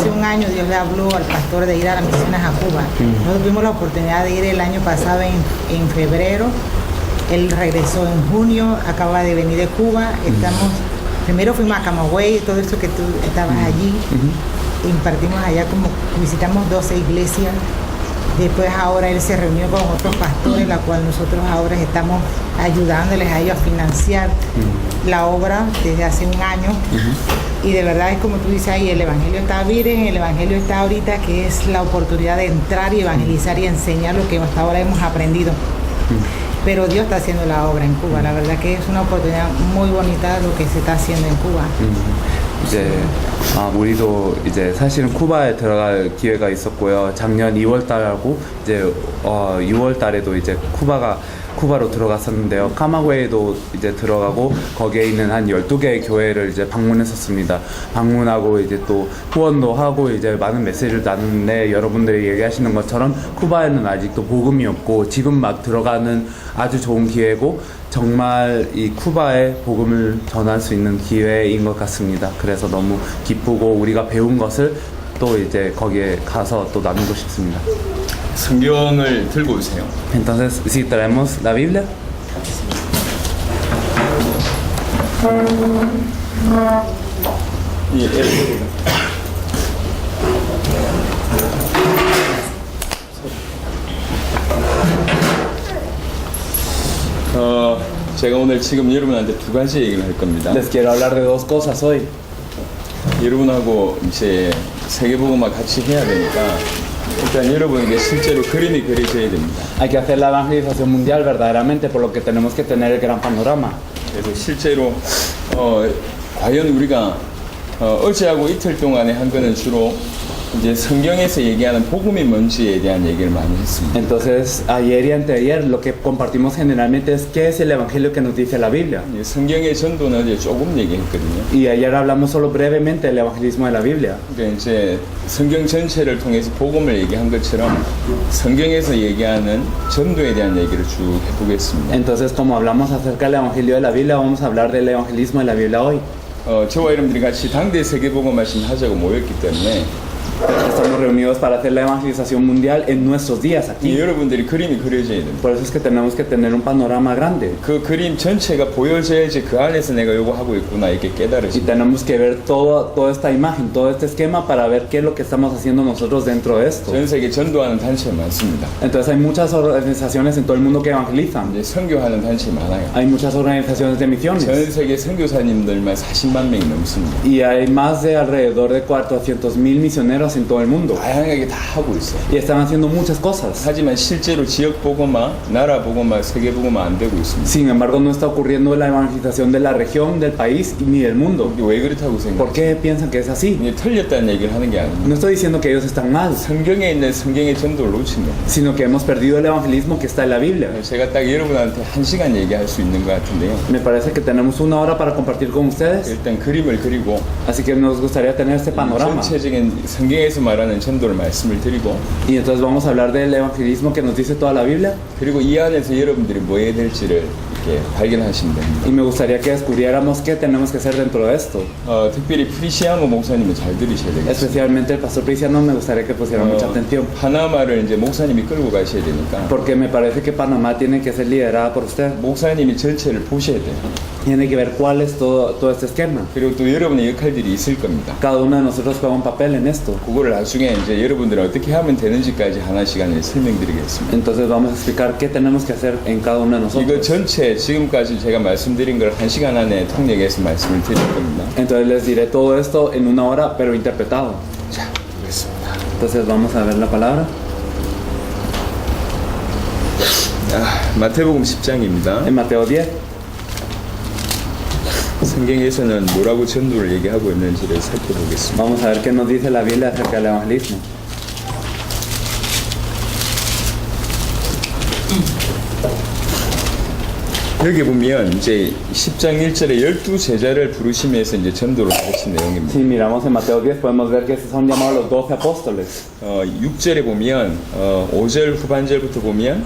hace un año Dios le habló al pastor de ir a las misiones a Cuba. Nosotros tuvimos la oportunidad de ir el año pasado en febrero. Él regresó en junio, acaba de venir de Cuba. Primero fuimos a Camagüey, todo eso que tú estabas allí. Impartimos allá, como visitamos 12 iglesias. Después ahora él se reunió con otros pastores, la cual nosotros ahora estamos ayudándoles a ellos a financiar la obra desde hace un año. Y de verdad es como tú dices ahí, el evangelio está virgen, el evangelio está ahorita, que es la oportunidad de entrar y evangelizar y enseñar lo que hasta ahora hemos aprendido. Pero Dios está haciendo la obra en Cuba. La verdad que es una oportunidad muy bonita lo que se está haciendo en Cuba. 이제 우리도 이제 사실은 쿠바에 들어갈 기회가 있었고요. 작년 2월 달하고 이제 6월 달에도 이제 쿠바로 들어갔었는데요. 카마구에도 이제 들어가고 거기에 있는 한 12개의 교회를 이제 방문했었습니다. 방문하고 이제 또 후원도 하고 이제 많은 메시지를 나누는데, 여러분들이 얘기하시는 것처럼 쿠바에는 아직도 복음이 없고 지금 막 들어가는 아주 좋은 기회고, 정말 이 쿠바에 복음을 전할 수 있는 기회인 것 같습니다. 그래서 너무 기쁘고 우리가 배운 것을 또 이제 거기에 가서 또 나누고 싶습니다. 성경을 들고 오세요. Entonces, si traemos la Biblia. 제가 오늘 지금 여러분한테 두 가지 얘기를 할 겁니다. Les quiero hablar de dos cosas hoy. 여러분하고 이제 세계복음화 같이 해야 되니까 일단 여러분에게 실제로 그림이 그려져야 됩니다. Hay que hacer la evangelización mundial verdaderamente, por lo que tenemos que tener el gran panorama. 그래서 실제로 과연 우리가 어제하고 이틀 동안에 한 거는 주로 이제 성경에서 얘기하는 복음이 뭔지에 대한 얘기를 많이 했습니다. Entonces, ayer y anteayer lo que compartimos generalmente es qué es el evangelio que nos dice la Biblia. 성경의 전도는 어제 조금 얘기했거든요. Y ayer hablamos solo brevemente del evangelismo de la Biblia. 그러니까 이제 성경 전체를 통해서 복음을 얘기한 것처럼 성경에서 얘기하는 전도에 대한 얘기를 쭉 해보겠습니다. Entonces, como hablamos acerca del evangelio de la Biblia, vamos a hablar del evangelismo de la Biblia hoy. 저와 여러분들이 같이 당대 세계복음 말씀 하자고 모였기 때문에 Estamos reunidos para hacer la evangelización mundial en nuestros días aquí. 여러분들이 그림이 그려져야 됩니다. Por eso es que tenemos que tener un panorama grande. 그 그림 전체가 보여져야지 그 안에서 내가 요거 하고 있구나 이렇게 Y 깨달으시죠. tenemos que ver toda esta imagen, todo este esquema para ver qué es lo que estamos haciendo nosotros dentro de esto. 전 세계 전도하는 단체 많습니다. Entonces hay muchas organizaciones en todo el mundo que evangelizan. 이제 선교하는 단체 많아요. Hay muchas organizaciones de misiones. 전 세계 선교사님들만 40만 명이 넘습니다. Y hay más de alrededor de 400,000 misioneros en todo el mundo. 다양하게 다 하고 있어요. Y están haciendo muchas cosas. 하지만 실제로 지역 복음화, 나라 복음화, 세계 복음화 안 되고 있습니다. Sin embargo, no está ocurriendo la evangelización de la región, del país ni del mundo. 이게 왜 그렇다고 생각해요? ¿Por qué piensan que es así? 이게 틀렸다는 얘기를 하는 게 아닙니다. No estoy diciendo que ellos están mal, 성경에 있는 성경의 전도를 놓친 겁니다. sino que hemos perdido el evangelismo que está en la Biblia. 제가 딱 여러분한테 1시간 얘기할 수 있는 것 같은데요. Me parece que tenemos una hora para compartir con ustedes, 일단 그림을 그리고 así que nos gustaría tener este panorama. 전체적인 성경에서 말하는 전도를 말씀을 드리고 Y entonces vamos a hablar del evangelismo que nos dice toda la Biblia. 그리고 이 안에서 여러분들이 뭐 해야 될지를 이렇게 발견하시면 됩니다. Y me gustaría que descubriéramos qué tenemos que hacer dentro de esto. 특별히 프리시아모 목사님은 잘 들으셔야 되겠습니다. Especialmente el pastor Priciano, me gustaría que pusiera mucha atención, 파나마를 이제 목사님이 끌고 가셔야 되니까 porque me parece que Panamá tiene que ser liderada por usted. 목사님이 전체를 보셔야 돼요. Tiene que ver cuál es todo este esquema. 그리고 또 여러분의 역할들이 있을 겁니다. Cada uno de nosotros juega un papel en esto. 그거를 나중에 이제 여러분들은 어떻게 하면 되는지까지 하나 시간에 설명드리겠습니다. Entonces vamos a explicar qué tenemos que hacer en cada uno de 이거 nosotros. 전체 지금까지 제가 말씀드린 걸 1시간 안에 통역해서 말씀을 드릴 겁니다. Entonces les diré todo esto en una hora, pero interpretado. 자, 보겠습니다. Entonces vamos a ver la palabra. 마태복음 10장입니다. En Mateo 10. 성경에서는 뭐라고 전도를 얘기하고 있는지를 살펴보겠습니다. Vamos a ver qué nos dice la Biblia acerca del evangelismo. 여기 보면 이제 10장 1절에 12제자를 부르시면서 이제 전도를 하신 내용입니다. Si miramos en Mateo 10 podemos ver que son llamados los 12 apóstoles. 6절에 보면 5절 후반절부터 보면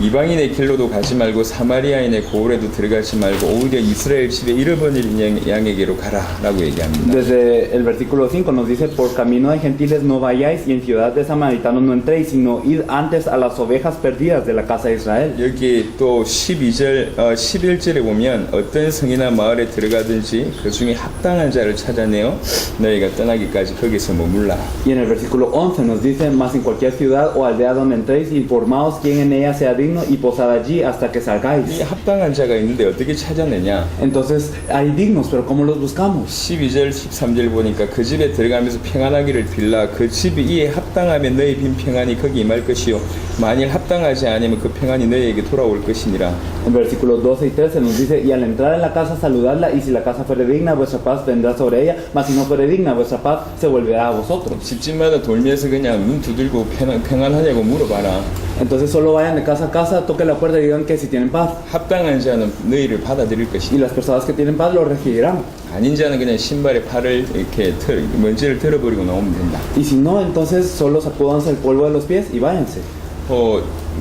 이방인의 길로도 가지 말고 사마리아인의 고을에도 들어가지 말고 오히려 이스라엘 집에 잃어버린 양에게로 가라라고 얘기합니다. Desde el versículo 5 nos dice, por camino de gentiles no vayáis y en ciudad de samaritanos no entréis, sino id antes a las ovejas perdidas de la casa de Israel. 여기 또 11절에 보면 어떤 성이나 마을에 들어가든지 그 중에 합당한 자를 찾아내어 너희가 떠나기까지 거기서 머물라. Y en el versículo 11 nos dice, mas en cualquier ciudad o aldea donde entréis, informaos quién en ella sea digno y posad allí hasta que 이 salgáis. 합당한 자가 있는데 어떻게 찾아내냐? Entonces hay dignos, pero ¿cómo los buscamos? 12절 13절 보니까 그 집에 들어가면서 평안하기를 빌라. 그 집이 이에 합당하면 너희 빈 평안이 거기 임할 것이요 만일 합당하지 않으면 그 평안이 너희에게 돌아올 것이니라. En versículos 12 y 13 nos dice, y al entrar en la casa saludadla, y si la casa fuere digna, vuestra paz vendrá sobre ella, mas si no fuere digna, vuestra paz se volverá a vosotros. 집집마다 돌면서 그냥 문 두들고 평안하냐고 물어봐라. Entonces solo vayan de casa a casa, toquen la puerta y digan que si tienen paz. 합당한 자는 너희를 받아들일 Y 것이다. las personas que tienen paz lo recibirán. 아닌 자는 그냥 신발에 팔을 이렇게 먼지를 털어버리고 나오면 된다. Y si no, entonces solo sacúdanse el polvo de los pies y váyanse.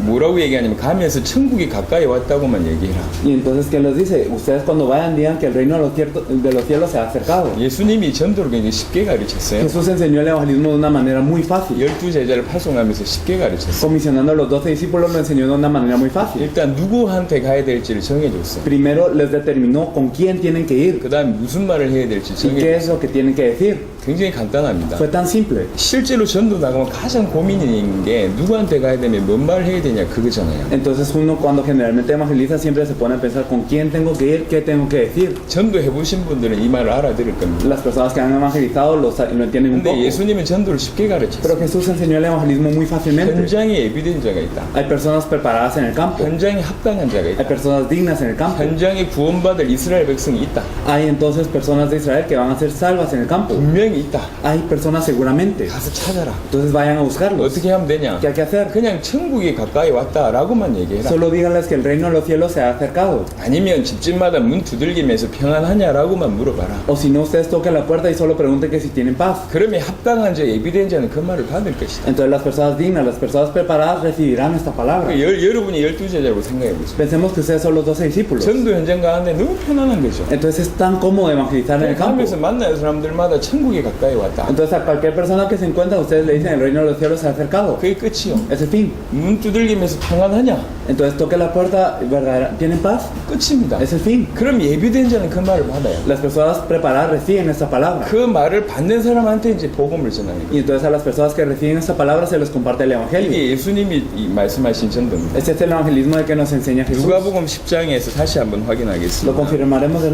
뭐라고 얘기하냐면 가면서 천국이 가까이 왔다고만 얘기해라. Y entonces, ¿qué les dice? Ustedes cuando vayan digan que el reino de los cielos se ha acercado. 예수님이 전도를 굉장히 쉽게 가르쳤어요. Jesús enseñó el evangelismo de una manera muy fácil. 12제자를 파송하면서 쉽게 가르쳤어요. Comisionando a los 12 discípulos lo enseñó de una manera muy fácil. 일단 누구한테 가야 될지를 정해줬어요. Primero les determinó con quién tienen que ir 그 다음 무슨 말을 해야 될지 y qué es 정해줬어요. lo que tienen que decir. 굉장히 간단합니다. Fue tan simple. 실제로 전도 나가면 가장 고민이 있는 게 누구한테 가야 되면 뭔 말을 해야 되냐 그거잖아요. Entonces uno cuando generalmente evangeliza siempre se pone a pensar con quién tengo que ir, qué tengo que decir. 전도 해보신 분들은 이 말을 알아들을 겁니다. Las personas que han evangelizado lo entienden un 근데 poco. 예수님은 전도를 쉽게 Pero 가르쳤어요. Jesús enseñó el evangelismo muy fácilmente. 현장에 예비된 자가 있다. Hay personas preparadas en el campo. 현장에 합당한 자가 Hay 있다. personas dignas en el campo. 현장에 구원받을 이스라엘 백성이 있다. Hay entonces personas de Israel que van a ser salvas en el campo. 분명히 있다. Hay personas seguramente. 가서 찾아라. Entonces vayan a buscarlos. 어떻게 하면 되냐? ¿Qué hay que hacer? 그냥 천국이 가까이 왔다라고만 얘기해라. Solo díganles que el reino de los cielos se ha acercado. 아니면 집집마다 문 두들기면서 평안하냐라고만 물어봐라. O si no, ustedes toquen la puerta y solo pregunten que si tienen paz. 그러면 합당한 자, 예비된 자는 그 말을 받을 것이다. Entonces las personas dignas, las personas preparadas recibirán esta palabra. 여러분이 12제자라고 생각해보세요. Pensemos que ustedes son los 12 discípulos. 전도 현장 가는데 너무 편안한 거죠. Entonces es tan cómodo evangelizar en el campo. 가면서 만나는 사람들마다 천국이 가까이 왔다. Entonces a cualquier persona que se encuentra, ustedes le dicen el reino de los cielos se ha acercado. 그게 끝이요. Es el fin. 문 두들기면서 평안하냐? Entonces toque la puerta, ¿verdad? ¿Tienen paz? 끝입니다. Es el fin. 그럼 예비된 자는 그 말을 받아요. Las personas preparadas reciben esta palabra. 그 말을 받는 사람한테 이제 복음을 전하는 거예요. Y entonces a las personas que reciben esta palabra se les comparte el evangelio. 이게 예수님이 말씀하신 전도입니다. Este es el evangelismo de que nos enseña Jesús. 누가복음 10장에서 다시 한번 Lo 확인하겠습니다. confirmaremos de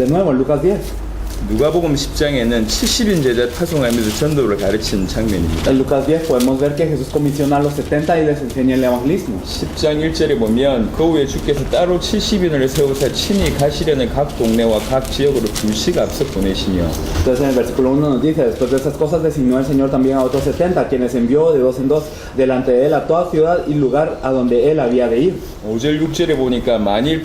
nuevo en Lucas 10. 누가복음 10장에는 70인 제자 파송하면서 전도를 가르치는 장면입니다. En Lucas 10 podemos ver que Jesús comisiona a los 70 y les enseña el evangelismo. 10장 1절에 보면 그 후에 주께서 따로 70인을 세우사 친히 가시려는 각 동네와 각 지역으로 둘씩 앞서 보내시며 Entonces en el versículo 1 nos dice, después de estas cosas designó el Señor también a otros 70, quienes envió de dos en dos delante de él a toda ciudad y lugar a donde él había de ir. 5절 6절에 보니까 만일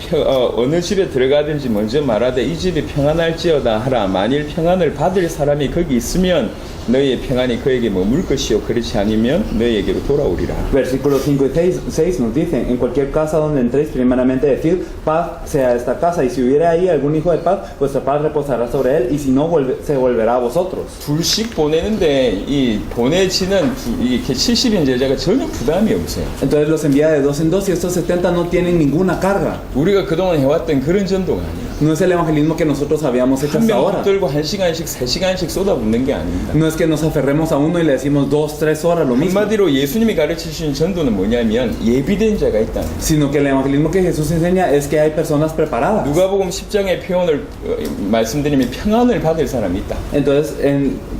어느 집에 들어가든지 먼저 말하되 이 집이 평안할지어다 하라. 만일 평안을 받을 사람이 거기 있으면 너희의 평안이 그에게 머물 것이요 그렇지 않으면 너희에게로 돌아오리라. Versículos 5 y 6 nos dicen, en cualquier casa donde entréis, primeramente decid, paz sea esta casa, y si hubiera ahí algún hijo de paz, vuestra paz reposará sobre él, y si no, se volverá a vosotros. 둘씩 보내는데 이 보내지는 이렇게 70인 제자가 전혀 부담이 없어요. Entonces los envía de dos en dos y estos 70 no tienen ninguna carga. 우리가 그동안 해왔던 그런 전도가 아니에요. No es el evangelismo que nosotros habíamos hecho 한 hasta 명 ahora. 붙들고 1시간씩 3시간씩 쏟아붓는 게 아닙니다. No es que nos aferremos a uno y le decimos 2-3 horas lo mismo, 한마디로 예수님이 가르치신 전도는 뭐냐면 예비된 자가 있다는 거예요. sino que el evangelismo que Jesús enseña es que hay personas preparadas. 누가복음 10장의 표현을 말씀드리면 평안을 받을 사람이 있다. Entonces,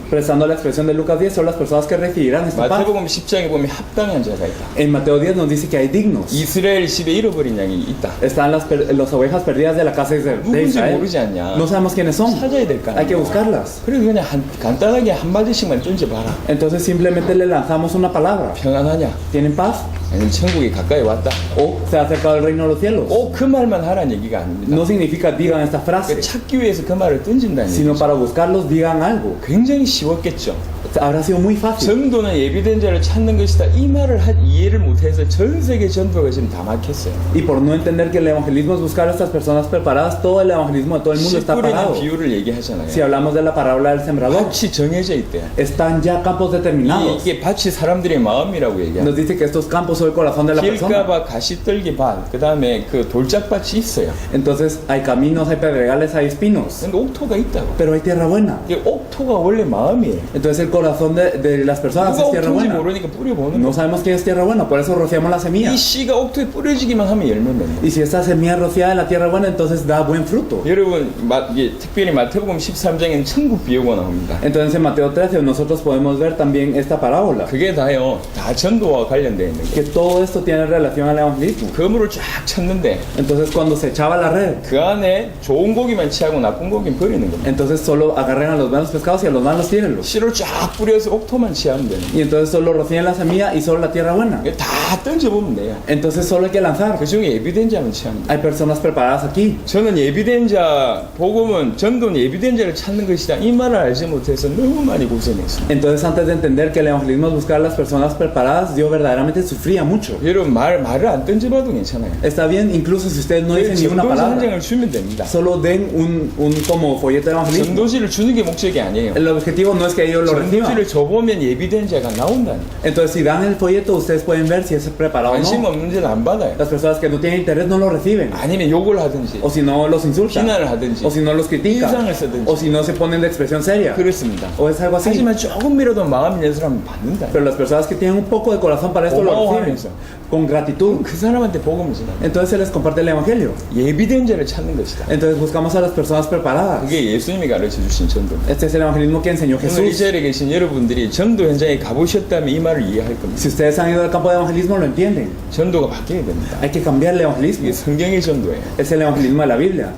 prestando la expresión de Lucas 10, son las personas que recibirán esta paz. 마태복음 10장에 보면 합당한 자가 있다. En Mateo 10 nos dice que hay dignos. 이스라엘 집에 잃어버린 양이 있다. Están las ovejas perdidas de la casa de 누군지 Israel. 모르지 않냐? No sabemos quiénes son. 찾아야 될 거 Hay que 아니야. buscarlas. 그래서 그냥 간단하게 한마디씩만 던져봐라. Entonces simplemente le lanzamos una palabra. 평안하냐? ¿Tienen paz? 아니면 천국이 가까이 왔다. ¿O se ha acercado el reino de los cielos? 그 말만 하라는 얘기가 아닙니다. No significa digan esta frase, 찾기 위해서 그 말을 던진다는 sino 얘기죠. para buscarlos digan algo. 굉장히 쉬웠겠죠. habrá sido muy fácil. 전도는 예비된 자를 찾는 것이다. 이 말을 이해를 못해서 전 세계 전도가 지금 다 막혔어요. Y por no entender que el evangelismo es buscar a estas personas preparadas, todo el evangelismo de todo el mundo 씨 está 뿌리는 parado. 비유를 얘기하잖아요. Si hablamos de la parábola del sembrador, 밭이 정해져 있대요. están ya campos determinados. 이게 밭이 사람들의 마음이라고 얘기해요. Nos dice que estos campos son el corazón de la persona. 길가밭, 가시떨기 밭, 그 다음에 그 돌짝밭이 있어요. Entonces hay caminos, hay pedregales, hay espinos, 근데 옥토가 있다고. pero hay tierra buena. 이게 옥토가 원래 마음이에요. Entonces el corazón de las personas 누가 es tierra 옥토인지 buena. 모르니까 뿌려보는 No 거예요. sabemos qué es tierra buena, por eso rociamos la semilla. 이 씨가 옥토에 뿌려지기만 하면 열매 맺는. Y si esta semilla es rociada en la tierra buena, entonces da buen fruto. 여러분, 이게 특별히 마태복음 13장에는 천국 비유가 나옵니다. Entonces en Mateo 13 nosotros podemos ver también esta parábola, 그게 다요. 다 전도와 관련되어 있는 que 거예요. todo esto tiene relación al evangelismo. 그물을 쫙 쳤는데 Entonces cuando se echaba la red, 그 안에 좋은 고기만 취하고 나쁜 고기는 버리는 겁니다. entonces solo agarren a los buenos pescados y a los malos tírenlos. 씨를 쫙 뿌려서 옥토만 취하면 되는 Y entonces solo rocían la semilla y solo la tierra buena. 거예요. 다 던져보면 돼요. Entonces solo hay que lanzar. 그 중에 예비된 자만 취하면 돼요. Hay personas preparadas aquí. 저는 예비된 자, 복음은 전도는 예비된 자를 찾는 것이다. 이 말을 알지 못해서 너무 많이 고생했어요. Entonces antes de entender que el evangelismo es buscar a las personas preparadas, yo verdaderamente sufría mucho. 여러분 말을 안 던져봐도 괜찮아요. Está bien, incluso si ustedes no dicen ni una 전도지 한 palabra, 장을 주면 됩니다. solo den un como folleto de evangelismo. 전도지를 주는 게 목적이 아니에요. El objetivo no es que ellos lo reciban. 전도지를 줘보면 예비된 자가 나온다니. Entonces si dan el folleto, ustedes pueden ver si es preparado o 관심 no. 없는 자는 안 받아요. Las personas que no tienen interés no lo reciben. 아니면 욕을 하든지 O si no los insultan. 비난을 하든지 O si no los critican. 인상을 쓰든지. O si no se ponen de expresión seria. 그렇습니다. O es algo así. 하지만 조금이라도 마음이 있는 사람은 받는다. Pero las personas que tienen un poco de corazón para esto lo reciben 고마워하면서. con gratitud. 그 사람한테 복음을 전하. Entonces se les comparte el evangelio. 예비된 자를 찾는 것이다. Entonces buscamos a las personas preparadas. 그게 예수님이 가르쳐 주신 전도입니다. Este es el evangelismo que enseñó 오늘 이 Jesús. 자리에 계신 여러분들이 전도 현장에 가보셨다면 이 말을 이해할 겁니다. Si ustedes han ido al campo de evangelismo lo entienden. 전도가 바뀌어야 됩니다. Hay que cambiar el evangelismo. 이게 성경의 전도예요. Es el evangelismo de la Biblia.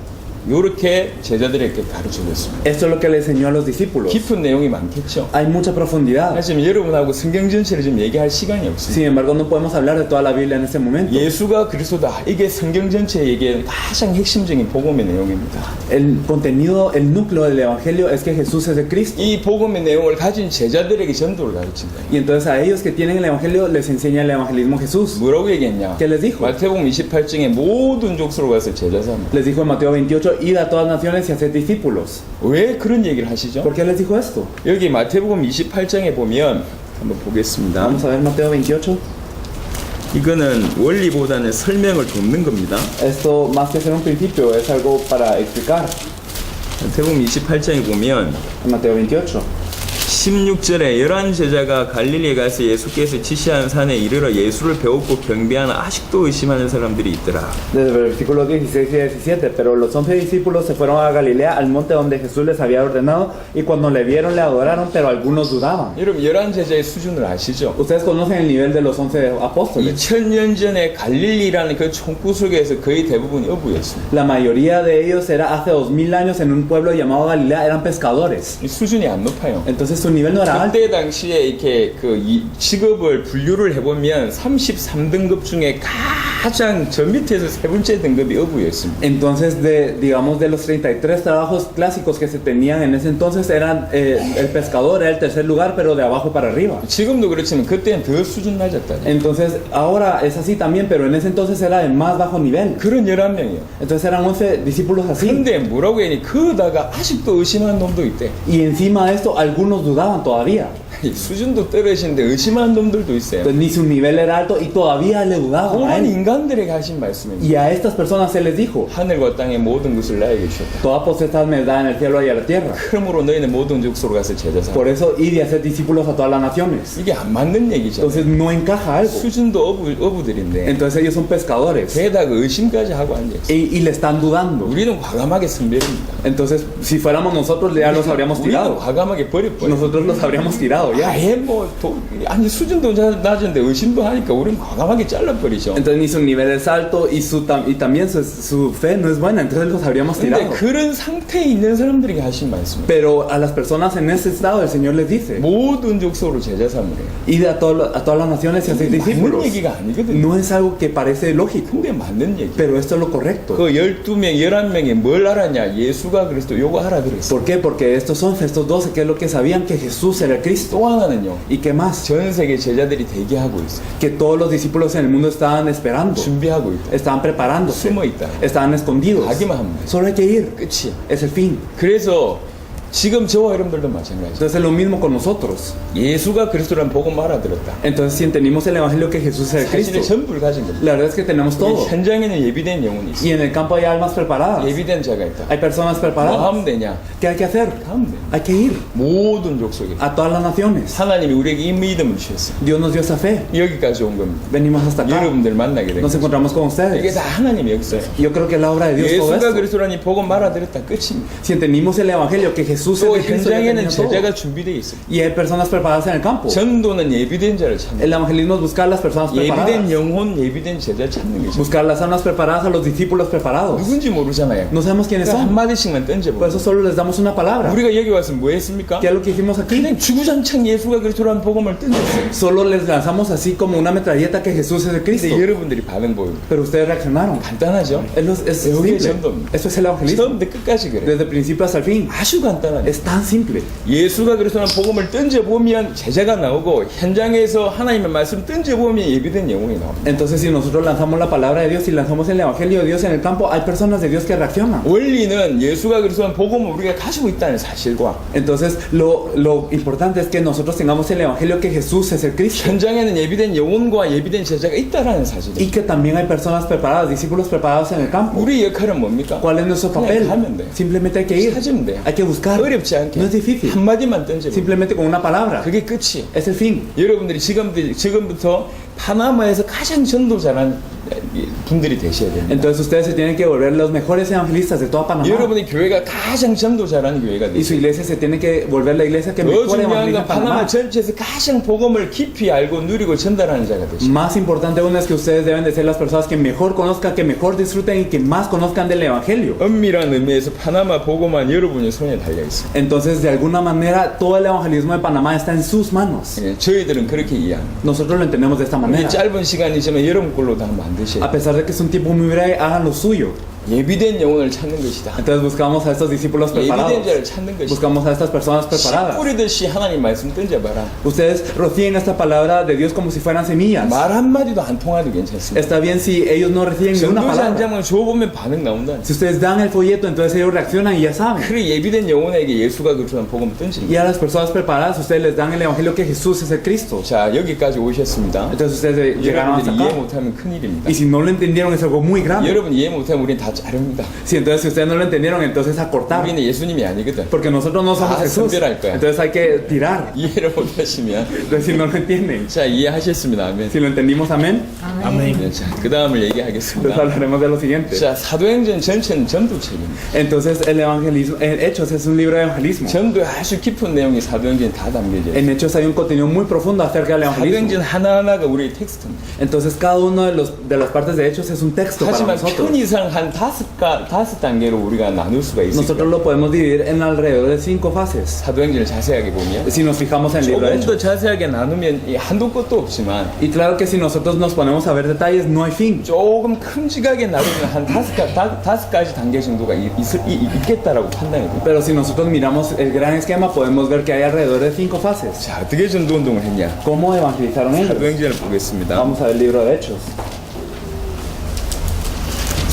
이렇게 제자들에게 가르쳐 줬습니다. Esto es lo que le enseñó a los discípulos. 깊은 내용이 많겠죠. Hay mucha profundidad. 하지만 여러분하고 성경 전체를 좀 얘기할 시간이 없습니다. Sin embargo, no podemos hablar de toda la Biblia en este momento. 예수가 그리스도다. 이게 성경 전체에 얘기하는 가장 핵심적인 복음의 내용입니다. El contenido, el núcleo del evangelio es que Jesús es el Cristo. 이 복음의 내용을 가진 제자들에게 전도를 가르친다. Y entonces a ellos que tienen el evangelio les enseña el evangelismo Jesús. 뭐라고 얘기했냐? ¿Qué les dijo? 마태복음 28장에 모든 족속으로 가서 제자 삼아. Les dijo en Mateo 28, id a todas naciones y haced discípulos. 왜 그런 얘기를 하시죠? ¿Por qué les dijo esto? 여기 마태복음 28장에 보면 한번 보겠습니다. Vamos a ver Mateo 28. 이거는 원리보다는 설명을 돕는 겁니다. Esto más que ser un principio es algo para explicar. 마태복음 28장에 보면 En Mateo 28. 16절에 11제자가 갈릴리에 가서 예수께서 지시한 산에 이르러 예수를 배웠고 경배하는 아직도 의심하는 사람들이 있더라. Desde el versículo 16 y 17, pero los 11 discípulos se fueron a Galilea, al monte donde Jesús les había ordenado, y cuando le vieron le adoraron, pero algunos dudaban. 여러분 11제자의 수준을 아시죠? Ustedes conocen el nivel de los 11 apóstoles. 2000년 전에 갈릴리라는 그 총구석에서 거의 대부분이 어부였습니다. La mayoría de ellos era hace 2000 años en un pueblo llamado Galilea, eran pescadores. 이 수준이 안 높아요. Entonces su nivel no era alto. 그때 당시에 이렇게 이 직업을 분류를 해보면 33등급 중에 가장 저 밑에서 세 번째 등급이 어부였습니다. Entonces, digamos, de los 33 trabajos clásicos que se tenían en ese entonces, eran el pescador era el tercer lugar, pero de abajo para arriba. 지금도 그렇지만 그때는 더 수준 낮았다. Entonces, ahora es así también, pero en ese entonces era de más bajo nivel. 그런 11명이요. Entonces eran 11 discípulos así. 근데 뭐라고 했니? 그러다가 아직도 의심하는 놈도 있대. Y encima de esto, algunos dudaban todavía. 수준도 떨어지는데 의심하는 놈들도 있어요. Entonces, ni su nivel era alto y todavía le dudaban a 그런 él. 인간들에게 하신 말씀입니다. Y a estas personas se les dijo: 하늘과 땅의 모든 것을 나에게 주셨다. toda potestad me da en el cielo y en la tierra. 그러므로 너희는 모든 족속으로 가서 제자 삼아. Por eso, id y hacer discípulos a todas las naciones. 이게 안 맞는 얘기죠. Entonces, no encaja algo. 수준도 어부들인데 Entonces, ellos son pescadores. 게다가 의심까지 하고 앉아있어요. Y le están dudando. 우리는 과감하게 선별입니다. Entonces, si fuéramos nosotros, ya los habríamos 우리는 tirado. 과감하게 버려버려. Nosotros los habríamos tirado ya. 아예 아니 수준도 낮은데 의심도 하니까 우리는 과감하게 잘라버리죠. Entonces, ni su nivel es alto y también su fe no es buena. Entonces, los habríamos 근데 tirado. 그런 상태에 있는 사람들에게 하신 말씀입니다. Pero a las personas en ese estado, el Señor les dice: 모든 족속으로 제자 삼으래요. id a todas las naciones y haced 맞는 discípulos. 얘기가 아니거든요. No es algo que parece lógico, 근데 맞는 얘기. pero esto es lo correcto. 그 12명, 11명이 뭘 알았냐? 예수가 그리스도 요거 알아들었어. ¿Por qué? Porque estos 11, estos 12, ¿qué es lo que sabían? Que Jesús era el Cristo. 또 하나는요. ¿Y qué más? 전 세계 제자들이 대기하고 있어요. Que todos los discípulos en el mundo estaban esperando, 준비하고 있다. estaban preparándose, 숨어 있다. estaban escondidos. 가기만 하면 돼. Solo hay que ir. 끝이야. Es el fin. 그래서 지금 저와 여러분들도 마찬가지예요. Entonces es lo mismo con nosotros. 예수가 그리스도라는 복음 알아들었다. Entonces si entendimos el evangelio que Jesús es el 사실은 Cristo, 전부를 가진 겁니다. la verdad es que tenemos 우리 todo. 현장에는 예비된 영혼이 있어. Y en el campo hay almas preparadas. 예비된 자가 있다. Hay personas 뭐 preparadas. 하면 되냐? ¿Qué hay que hacer? 하면 돼. Hay que ir 모든 족속에 a todas las naciones. 하나님이 우리에게 이 믿음을 주셨어요. Dios nos dio esa fe. 여기까지 온 겁니다. Venimos hasta acá. 여러분들 만나게 된 Nos 거죠. encontramos con 이게 ustedes. 다 하나님의 역사예요. Yo creo que es la obra de Dios todo 예수가 esto. 그리스도라는 이 복음 알아들었다. 끝입니다. Si entendimos el evangelio que Jesús es 또 el Cristo, ya 현장에는 terminó todo. 제자가 준비되어 있어요. Y hay personas preparadas en el campo. 전도는 예비된 자를 찾는 El evangelismo es buscar las personas 예비된 preparadas. 영혼, 예비된 제자 찾는 거죠. Buscar las almas preparadas a los discípulos preparados. 누군지 모르잖아요. No sabemos quiénes 그러니까 son. 한마디씩만 Por 던져보고 eso solo les damos una palabra. 우리가 여기 와서 뭐 했습니까? ¿Qué es lo que hicimos aquí? 그냥 주구장창 예수가 그리스도라는 복음을 던졌어요. Solo les lanzamos así como una metralleta que Jesús es el Cristo. 근데 여러분들이 반응 보여요. Pero ustedes reaccionaron. 간단하죠? Es 여기에 simple. 전도입니다. Eso es el evangelismo. 처음부터 끝까지 그래요. Desde el principio hasta el fin. 아주 간단하죠. Es tan simple. 예수가 그리스도라는 복음을 던져보면 제자가 나오고 현장에서 하나님의 말씀 던져보면 예비된 영혼이 나옵니다. Entonces, si nosotros lanzamos la palabra de Dios y lanzamos el evangelio de Dios en el campo, hay personas de Dios que reaccionan. 원리는 예수가 그리스도라는 복음을 우리가 가지고 있다는 사실과 Entonces, lo importante es que nosotros tengamos el evangelio que Jesús es el Cristo. 현장에는 예비된 영혼과 예비된 제자가 있다라는 사실이에요. Y que también hay personas preparadas, discípulos preparados en el campo. 우리 역할은 뭡니까? ¿Cuál es nuestro papel? 그냥 가면 돼. Simplemente hay que ir. 찾으면 돼. Hay que buscar. 어렵지 않게 No es difícil. 한마디만 던져보면 Simplemente con una palabra. 그게 끝이에요. Es el fin. 여러분들이 지금부터 파나마에서 가장 전도 잘한 분들이 되셔야 됩니다. Entonces ustedes se tienen que volver los mejores evangelistas de toda Panamá. 여러분의 교회가 가장 전도 잘하는 교회가 Y su 되세요. iglesia se tiene que volver la iglesia que 더 mejor 중요한 evangeliza 건 en 파나마 Panamá. 전체에서 가장 복음을 깊이 알고 누리고 전달하는 자가 되시고 Más importante aún es que ustedes deben de ser las personas que mejor conozcan, que mejor disfruten y que más conozcan del evangelio. 엄밀한 의미에서 파나마 복음만 여러분의 손에 달려 있어요. Entonces, de alguna manera, todo el evangelismo de Panamá está en sus manos. 예, 저희들은 그렇게 이해합니다. Nosotros lo entendemos de esta 우리 manera. 짧은 시간이지만 여러분 걸로 다 만드셔야 A 돼요. pesar de que es un tiempo muy breve, hagan lo suyo. 예비된 영혼을 찾는 것이다. Entonces buscamos a estos discípulos 예비된 preparados. 자를 찾는 것이다. Buscamos a estas personas 씨 preparadas. 뿌리듯이 하나님 말씀 던져봐라. Ustedes rocíen esta palabra de Dios como si fueran semillas. 말 한마디도 안 통하도 괜찮습니다. Está bien si ellos no reciben ni una 전도자 한 palabra. 장만 줘보면 반응 나온다. Si ustedes dan el folleto, entonces ellos reaccionan y ya saben. 그래 예비된 영혼에게 예수가 그리스도라는 복음을 던집니다. Y a las personas preparadas, ustedes les dan el evangelio que Jesús es el Cristo. 자 여기까지 오셨습니다. Entonces ustedes llegaron hasta 여러분들이 이해 acá. 못하면 큰일입니다. Y si no lo entendieron, es algo muy grave. 여러분 이해 못하면 우리는 다 자릅니다. Si entonces si ustedes no lo entendieron, entonces a cortar. 우리는 예수님이 아니거든. Porque nosotros no somos Ah, Jesús. 선별할 거야. Entonces hay que tirar. 이해를 못하시면 Entonces si no lo entienden. 자 이해하셨습니다. 아멘. Si lo entendimos, amén. Amén. 네, 자, 그 다음을 Entonces 얘기하겠습니다. hablaremos de lo siguiente. 자 사도행전 전체는 전도책입니다. Entonces el evangelismo, en Hechos es un libro de evangelismo. 전도에 아주 깊은 내용이 사도행전에 다 담겨져 있어요. En Hechos hay un contenido muy profundo acerca del evangelismo. 사도행전 하나하나가 우리의 텍스트입니다. Entonces cada uno de las partes de Hechos es un texto para 하지만 nosotros. 편의상 한 다섯 단계로 우리가 나눌 수가 있습니다. Nosotros lo podemos dividir en alrededor de 5 fases. 사도행전을 자세하게 보면 Si nos fijamos en el libro de 조금 더 Hechos. 자세하게 나누면 이 한도 끝도 없지만 Y claro que si nosotros nos ponemos a ver detalles, no hay fin. 조금 큼직하게 나누면 한 다섯 가지 단계 정도가 있겠다라고 판단이 됩니다. Pero si nosotros miramos el gran esquema, podemos ver que hay alrededor de 5 fases. 자, 어떻게 전도 운동을 했냐? ¿Cómo evangelizaron ellos? 사도행전을 보겠습니다. Vamos a ver el libro de Hechos.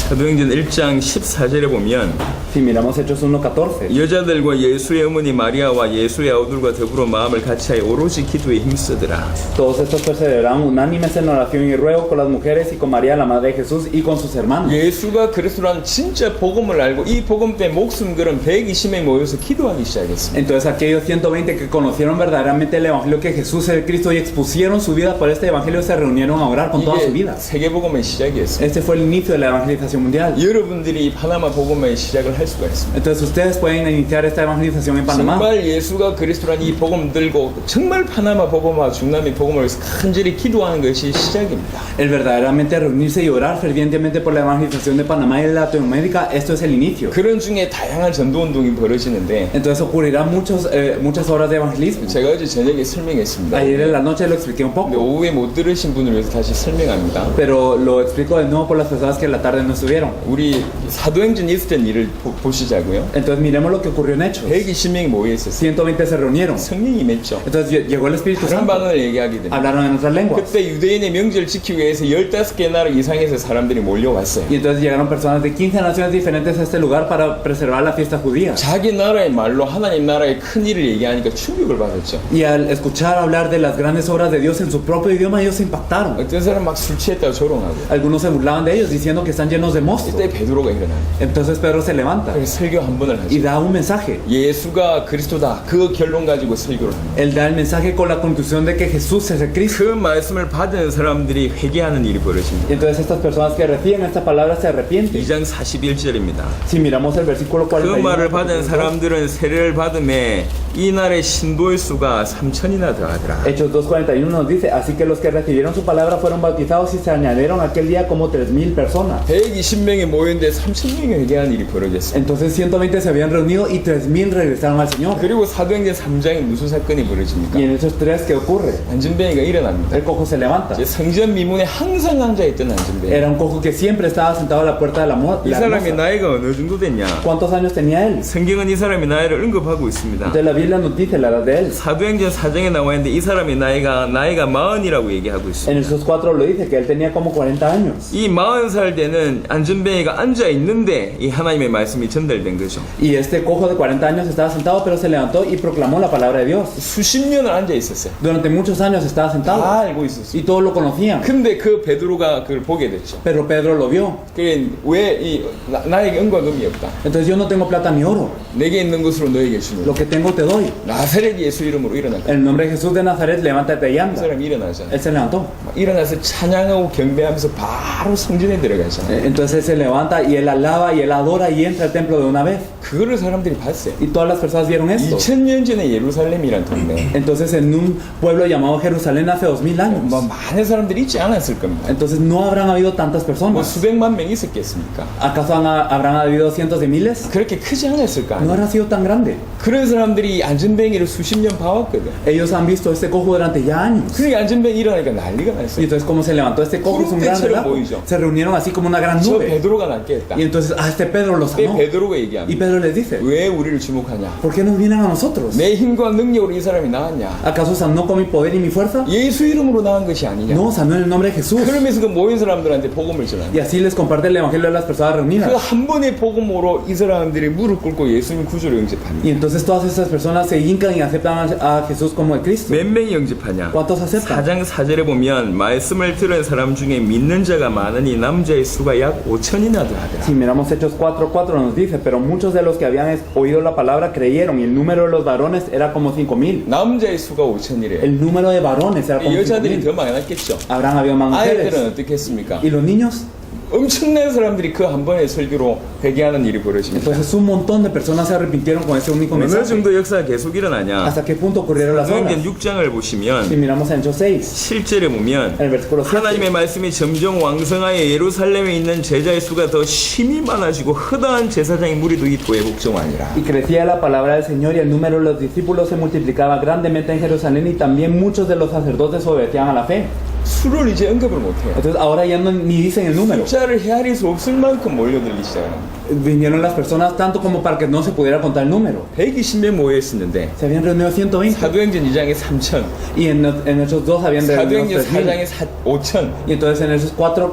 사도행전 1장 14절에 보면 Si miramos Hechos 1:14. 여자들과 예수의 어머니 마리아와 예수의 아우들과 더불어 마음을 같이하여 오로지 기도에 힘쓰더라. Todos estos perseveraron unánimes en oración y ruego con las mujeres y con María, la madre de Jesús, y con sus hermanos. 예수가 그리스도라는 진짜 복음을 알고 이 복음 때문에 목숨 걸은 120명이 모여서 기도하기 시작했습니다. Entonces aquellos 120 que conocieron verdaderamente el evangelio que Jesús es el Cristo y expusieron su vida por este evangelio se reunieron a orar con toda su 이게 vida. 세계복음의 시작이었습니다. Este fue el inicio de la evangelización mundial. 여러분들이 이 파나마 복음의 시작을 할 수가 있습니다. Entonces ustedes pueden iniciar esta evangelización en Panamá. 정말 예수가 그리스도라는 이 복음 들고 정말 파나마 복음과 중남미 복음을 위해서 간절히 기도하는 것이 시작입니다. El verdaderamente reunirse y orar fervientemente por la evangelización de Panamá y de Latinoamérica, esto es el inicio. 그런 중에 다양한 전도 운동이 벌어지는데 Entonces ocurrirán muchas obras de evangelismo. 제가 어제 저녁에 설명했습니다. Ayer en la noche lo expliqué un 근데 poco, 오후에 못 들으신 분을 위해서 다시 설명합니다. pero lo explico de nuevo por las personas que en la tarde no estuvieron. 우리 사도행전 있었던 일을 보시자고요. Entonces miremos lo que ocurrió en Hechos. 120명이 모여 있었어요. 120 se reunieron. 성령이 임했죠. Entonces llegó el Espíritu 다른 Santo. 반응을 얘기하게 됩니다. Hablaron en otras lenguas. 그때 유대인의 명절을 지키기 위해서 15개 나라 이상에서 사람들이 몰려왔어요. Y entonces llegaron personas de 15 naciones diferentes a este lugar para preservar la fiesta judía. 자기 나라의 말로 하나님 나라의 큰 일을 얘기하니까 충격을 받았죠. Y al escuchar hablar de las grandes obras de Dios en su propio idioma, ellos se impactaron. 어떤 사람 막 술 취했다고 조롱하고. Algunos se burlaban de ellos diciendo que están llenos de mosto. 이때 베드로가 일어나요. Entonces Pedro se levanta 그래서 설교 한 번을 y 하죠. da un mensaje. 예수가 그리스도다. 그 결론 가지고 설교를 합니다. Él da el mensaje con la conclusión de que Jesús es el Cristo. 그 말씀을 받은 사람들이 회개하는 일이 벌어집니다. Y entonces estas personas que reciben esta palabra se arrepienten. 2장 41절입니다. Si miramos el versículo 그 41, 말을 받은 사람들은 세례를 받음에 이날의 신도의 수가 3천이나 더하더라. Hechos 2:41 nos dice, así que los que recibieron su palabra fueron bautizados y se añadieron aquel día como 3,000 personas. 120명이 모였는데 3,000명이 회개하는 일이 벌어졌어요. Entonces 120 se habían reunido y 3,000 regresaron al Señor. 그리고 사도행전 3장에 무슨 사건이 벌어집니까? Y en Hechos 3, ¿qué ocurre? 안전뱅이가 일어납니다. El cojo se levanta. 이제 성전 미문에 항상 앉아있던 안전뱅이. Era un cojo que siempre estaba sentado a la puerta de la 이 사람이 moza. 나이가 어느 정도 됐냐? ¿Cuántos años tenía él? 성경은 이 사람이 나이를 언급하고 있습니다. Entonces la Biblia nos dice la edad de él. 사도행전 4장에 나와 있는데 이 사람이 나이가 40이라고 얘기하고 있습니다. En Hechos 4 lo dice que él tenía como 40 años. 이 40살 되는 안전뱅이가 앉아 있는데 이 하나님의 말씀이 전달된 거죠. Y este cojo de 40 años estaba sentado, pero se levantó y proclamó la palabra de Dios. 수십 년을 앉아 있었어요. Durante muchos años estaba 다 sentado 알고 있었어요. y todos lo conocían. 근데 그 베드로가 그걸 보게 됐죠. Pero Pedro lo vio. 그게 왜이 나에게 은과 금이 없다. Entonces yo no tengo plata ni oro. 내게 있는 것으로 너에게 주노라. Lo que tengo te doy. 나사렛 예수 이름으로 일어났다. En el nombre de Jesús de Nazaret, levántate y 그 anda. 사람이 일어나잖아요. Él se levantó. 일어나서 찬양하고 경배하면서 바로 성전에 들어가잖아요. Entonces él se levanta y él alaba y él adora y entra al templo de una vez. 그거를 사람들이 봤어요. Y todas las personas vieron esto. 2000년 전에 예루살렘이란 동네. Entonces en un pueblo llamado Jerusalén hace 2000 años. 뭐 많은 사람들이 있지 않았을 겁니다. Entonces no habrán habido tantas 뭐 personas. 수백만 명 있었겠습니까? ¿Acaso habrán habido cientos de miles? 그렇게 크지 않았을 거 No 아니에요. habrá sido tan grande. 그런 사람들이 안전뱅이를 수십 년 봐왔거든. Ellos han visto este cojo durante ya años. 그러니까 안전뱅이 일어나니까 난리가 Y 났어요. entonces como se levantó este cojo, es un gran relajo. Se reunieron así como una gran 저 nube. 베드로가 낫게 했다. Y entonces a este Pedro lo 그때 sanó. 베드로가 Y 얘기합니다. Pedro les dice, 왜 우리를 주목하냐? ¿por qué nos vienen a nosotros? 내 힘과 능력으로 이 사람이 나았냐? ¿Acaso sanó con mi poder y mi fuerza? 예수 이름으로 나은 것이 아니냐? No, sanó en el nombre de Jesús. 그러면서 그 모인 사람들한테 복음을 전하는. Y así les comparte el evangelio a las personas 그 reunidas. 한 번의 복음으로 이 사람들이 무릎 꿇고 예수님 구주를 영접합니다. Y entonces todas esas personas se hincan y aceptan a Jesús como el Cristo. 몇 명이 영접하냐? ¿Cuántos aceptan? 4장 4절에 보면 말씀을 들은 사람 중에 믿는 자가 많으니 남자의 수가 약 5천이나 더하더라. Si miramos Hechos 4:4 nos dice, pero muchos de los que habían oído la palabra creyeron y el número de los varones era como 5,000. 남자의 수가 5천이래. El número de varones era como 여자들이 5,000. 더 많았겠죠. Habrán habido más 아이들은 mujeres. 어떻게 했습니까? ¿Y los niños? 엄청난 사람들이 그 한 번의 설교로 회개하는 일이 벌어집니다. Entonces un montón de personas se arrepintieron con ese único 어느 mensaje. 정도 역사가 계속 일어나냐? ¿Hasta qué punto ocurrieron las obras? 사도행전 6장을 Si 보시면 miramos en Hechos 6, 7절에 보면 en el versículo 7, 하나님의 말씀이 점점 왕성하여 예루살렘에 있는 제자의 수가 더 심히 많아지고 허다한 제사장의 무리도 있고에 복종하니라. y crecía la palabra del Señor y el número de los discípulos se multiplicaba grandemente en Jerusalén y también muchos de los sacerdotes obedecían a la fe. 수를 이제 언급을 못해요. Entonces ahora ya no, ni dicen el número. 숫자를 헤아릴 수 없을 만큼 몰려들기 시작합니다. Vinieron las personas tanto como para que no se pudiera contar el número. 120명 모여 있었는데 Se habían reunido 120 사도행전 2장에 3천, y en Hechos 2 habían reunido 사도행전 3,000 4장에 5천, y entonces en esos 4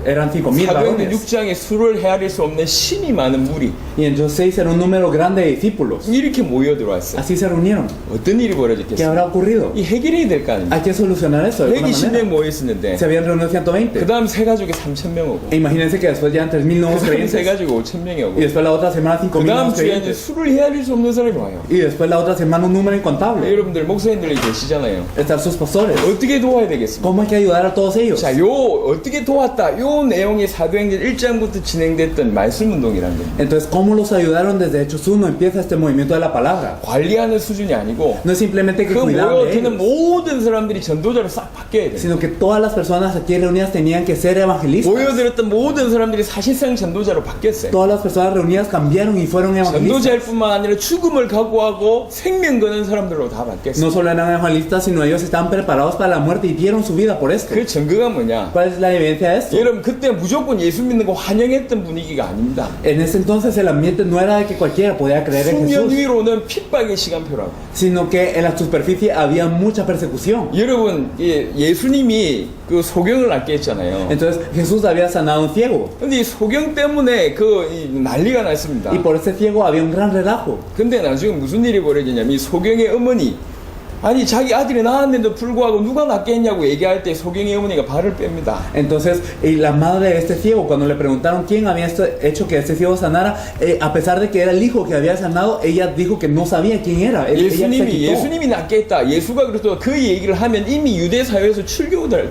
eran 5,000 사도행전 varones 6장에 수를 헤아릴 수 없는 심히 많은 무리 y en Hechos 6 era un número grande de discípulos. 이렇게 모여 들어왔어요. Así se reunieron. 어떤 일이 ¿Qué 벌어졌겠어요? habrá ocurrido? 이 해결해야 될 거 아닙니까? Hay que solucionar eso de alguna 120명 manera. 모여 있었는데 Se habían reunido 그 120. 다음 세 가족에 3,000명 오고 E imagínense que después ya 3,000 그 nuevos 다음 세 creyentes 가족에 5,000명이 y 오고 después la otra semana 그 5,000 다음 nuevos 주에는 creyentes 수를 헤아릴 수 없는 사람이 와요. y después la otra semana un número incontable. 여러분들 목사님들이 계시잖아요. Están sus pastores. 어떻게 도와야 되겠습니까? ¿Cómo hay que ayudar a todos ellos? 자, 요 어떻게 도왔다. 요 내용이 사도행전 1장부터 진행됐던 말씀 운동이라는 겁니다. Entonces, ¿cómo los ayudaron desde Hechos 1? Empieza este movimiento de la palabra. 관리하는 수준이 아니고 No es simplemente que 그 cuidaban de 모여드는 ellos, 모든 사람들이 전도자로 싹 바뀌어야 돼요. sino que todas las personas aquí reunidas tenían que ser evangelistas. 모여들었던 모든 사람들이 사실상 전도자로 바뀌었어요. Todas las personas reunidas cambiaron y fueron evangelistas. 전도자일 뿐만 아니라 죽음을 각오하고 생명 거는 사람들로 다 바뀌었어요. No solo eran evangelistas, sino ellos estaban preparados para la muerte y dieron su vida por esto. 그 증거가 뭐냐? ¿Cuál es la evidencia de esto? 여러분 그때 무조건 예수 믿는 거 환영했던 분위기가 아닙니다. En ese entonces el ambiente no era de que cualquiera podía creer en 수면 Jesús, 위로는 핍박의 시간표라고. sino que en la superficie había mucha persecución. 여러분 예수님이 그 소경을 낫게 했잖아요. Entonces Jesús había sanado a un ciego 근데 이 소경 때문에 이 난리가 났습니다. y por ese ciego había un gran relajo. 근데 나중에 무슨 일이 벌어지냐면 이 소경의 어머니 아니 자기 아들이 낳았는데도 불구하고 누가 낫게 했냐고 얘기할 때 소경의 어머니가 발을 뺍니다. Entonces, y la madre de este ciego, cuando le preguntaron quién había hecho que este ciego sanara, a pesar de que era el hijo que había sanado, ella dijo que no sabía quién era. Ella se quitó. 예수님이 낫게 했다. 예수가 그래서 그 얘기를 하면 이미 유대 사회에서 출교를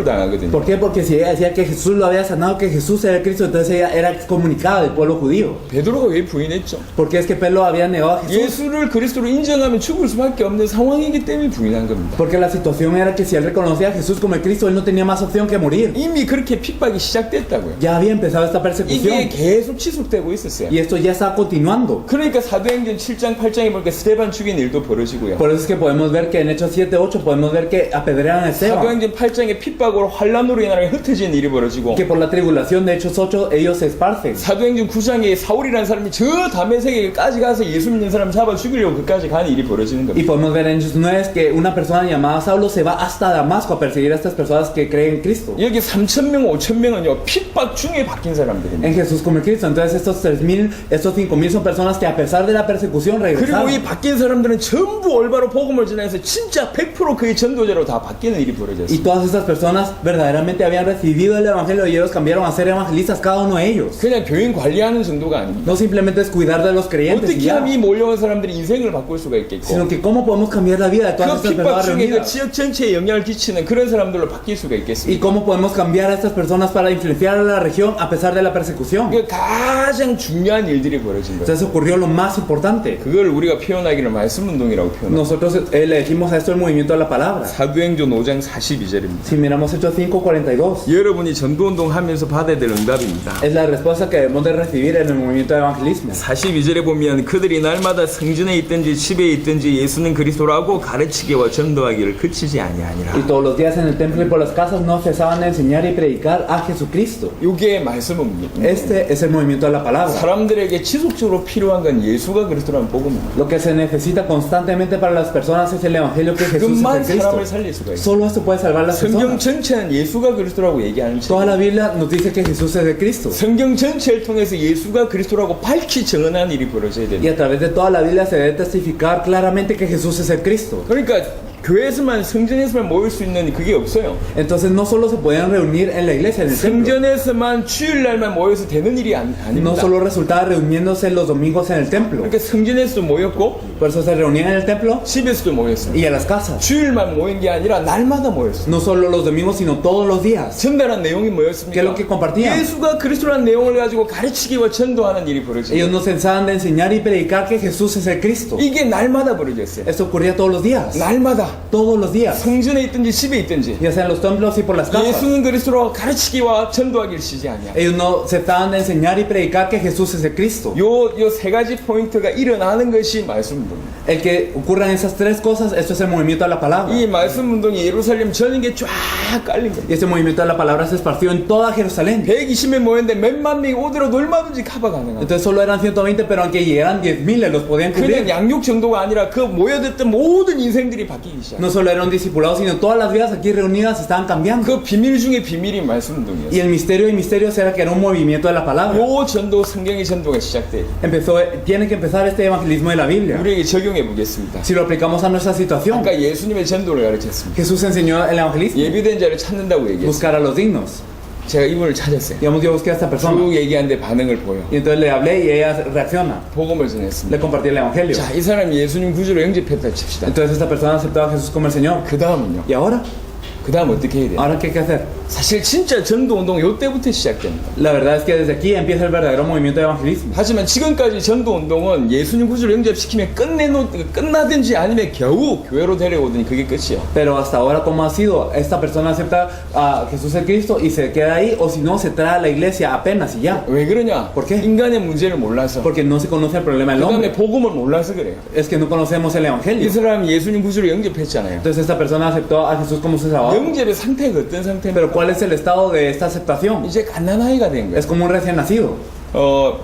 당하거든요. ¿Por qué? Porque si ella decía que Jesús lo había sanado, que Jesús era el Cristo, entonces ella era excomunicada del pueblo judío. 베드로가 왜 부인했죠? Porque es que Pedro había negado a Jesús. 예수를 그리스도로 인정하면 죽을 수밖에 없는 상황이기 때문에 부인한 겁니다. Porque la situación era que si él reconocía a Jesús como el Cristo, él no tenía más opción que morir. 이미 그렇게 핍박이 시작됐다고요. Ya había empezado esta 이게 persecución 계속 지속되고 있었어요. y esto ya está continuando. 그러니까 사도행전 7장 8장에 보니까 스데반 죽인 일도 벌어지고요. Por eso es que podemos ver que en Hechos 7:8 podemos ver que apedrean a Esteban. 사도행전 8장에 핍박으로 환란으로 인하여 흩어진 일이 벌어지고 Que por la tribulación de Hechos 8 ellos se esparcen. 사도행전 9장에 사울이라는 사람이 저 다메섹에까지 가서 예수 믿는 사람 잡아 죽이려고 그까지 가는 일이 벌어지는 Y 겁니다. podemos ver en Hechos 9 que una persona llamada Saulo se va hasta Damasco a perseguir a estas personas que creen en Cristo. 여기 3,000명, 5,000명은요 핍박 중에 바뀐 사람들입니다. En Jesús como el Cristo. Entonces estos 3,000, estos 5,000 son personas que a pesar de la persecución 그리고 regresaron. 이 바뀐 사람들은 전부 올바로 복음을 전해서 진짜 100% 그의 전도자로 다 바뀌는 일이 Y 벌어졌어요. todas estas personas verdaderamente habían recibido el Evangelio y ellos cambiaron a ser evangelistas, cada uno de ellos. 그냥 교인 관리하는 정도가 아닙니다. No simplemente es cuidar de los creyentes y 어떻게 ya, 하면 이 몰려온 사람들이 인생을 바꿀 수가 있겠고 sino que cómo podemos cambiar la vida de todas 그 estas 핍박 personas 중에 그 reunidas. 지역 전체에 영향을 끼치는 그런 사람들로 바뀔 수가 Y 있겠습니다. cómo podemos cambiar a estas personas para influenciar a la región a pesar de la persecución. 그 가장 중요한 일들이 벌어진 거예요. Entonces ocurrió lo más importante. 그걸 우리가 표현하기를 말씀 운동이라고 표현합니다. Nosotros le decimos a esto el movimiento de la palabra. 사도행전 5장 42절입니다. Si miramos Hechos 5:42, 여러분이 전도 운동 하면서 받아야 될 응답입니다. es la respuesta que debemos de recibir en el movimiento de evangelismo. 42절에 보면 그들이 날마다 성전에 있든지 집에 있든지 예수는 그리스도라고 가르치기와 전도하기를 그치지 아니하니라. Y todos los días en el templo y por las casas no cesaban de enseñar y predicar a Jesucristo. 이게 말씀입니다. Este es el movimiento de la palabra. 사람들에게 지속적으로 필요한 건 예수가 그리스도라는 복음입니다. Lo que se necesita constantemente para las personas es el evangelio que Jesús es 그것만 el Cristo. 사람을 살릴 수가 있어요. Solo esto puede salvar a las 성경 personas. 전체는 예수가 그리스도라고 얘기하는 책. Toda la Biblia nos dice que Jesús es el Cristo. 성경 전체를 통해서 예수가 그리스도라고 밝히 증언하는 일이 벌어져야 Y 됩니다. a través de toda la Biblia se debe testificar claramente que Jesús es el Cristo. 그러니까 교회에서만 성전에서만 모일 수 있는 그게 없어요. Entonces no solo se podían reunir en la iglesia, en el templo. 성전에서만 주일날만 모여서 되는 일이 No 아닙니다. solo resultaba reuniéndose los domingos en el templo. 그러니까 성전에서도 모였고 Por eso se reunían en el templo 집에서도 모였어요. y en las casas. 주일만 모인 게 아니라 날마다 모였어요. No solo los domingos, sino todos los días. 전달한 내용이 ¿Qué es 뭐였습니까? lo que compartían? 예수가 그리스도라는 내용을 가지고 가르치기와 전도하는 일이 벌어져요. Ellos nos enseñaban de enseñar y predicar que Jesús es el Cristo. 이게 날마다 벌어졌어요. Esto ocurría todos los días. 날마다 Todos los días. 성전에 있든지 집에 있든지 Ya sea en los templos y por las casas. 예수는 그리스도로 가르치기와 전도하기를 쉬지 아니야. Ellos no se estaban de enseñar y predicar que Jesús es el Cristo. 요 세 가지 포인트가 일어나는 것이 말씀 운동입니다. El que ocurran esas tres cosas, esto es el movimiento de la palabra. 이 말씀 운동이 예루살렘 전역에 쫙 깔린 거예요. Y este movimiento de la palabra se esparció en toda Jerusalén. 120명 모였는데 몇만 명이 오더라도 얼마든지 커버 가능합니다. Entonces solo eran 120, pero aunque llegaran 10,000, los podían 그냥 cubrir. 양육 정도가 아니라 그 모여졌던 모든 인생들이 바뀌기 시작. No solo eran discipulados, sino todas las vidas aquí reunidas estaban cambiando. 그 비밀 중에 비밀이 말씀 운동이었어요. Y el misterio de misterios era que era un movimiento de la palabra. 요 전도 성경의 전도가 시작돼요. Tiene que empezar este evangelismo de la Biblia. 우리에게 적용해 보겠습니다. Si lo aplicamos a nuestra situación, 아까 예수님의 전도를 가르쳤습니다. Jesús enseñó el evangelismo, 예비된 자를 찾는다고 얘기했어요. buscar a los dignos. 제가 이분을 찾았어요. Digamos, yo busqué a esta persona. 쭉 얘기하는데 반응을 보여. Y entonces le hablé y ella reacciona. 복음을 전했습니다. Le compartí el evangelio. 자, 이 사람이 예수님 구주로 영접했다 칩시다. Entonces esta persona aceptaba a Jesús como el Señor. 그 다음은요? ¿Y ahora? 그 다음 어떻게 해야 돼요? ¿Ahora qué hay que hacer? 사실 진짜 전도운동 요때부터 시작됩니다. La verdad es que desde aquí empieza el verdadero movimiento de evangelismo. 하지만 지금까지 전도운동은 예수님 구주를 영접시키면 끝나든지 아니면 겨우 교회로 데려오더니 그게 끝이요. Pero hasta ahora, ¿cómo ha sido? Esta persona acepta a Jesús el Cristo y se queda ahí, o si no, se trae a la iglesia apenas y ya. 왜 그러냐? ¿Por qué? 인간의 문제를 몰라서. Porque no se conoce el problema del 그 다음에 hombre. 복음을 몰라서 그래요. Es que no conocemos el 이 evangelio. 사람이 예수님 구주를 영접했잖아요. Entonces esta persona aceptó a Jesús como su salvador. 영접의 상태가 어떤 상태입니까? Pero ¿cuál es el estado de esta aceptación? 이제 갓난아이가 된 거예요. Es como un recién nacido.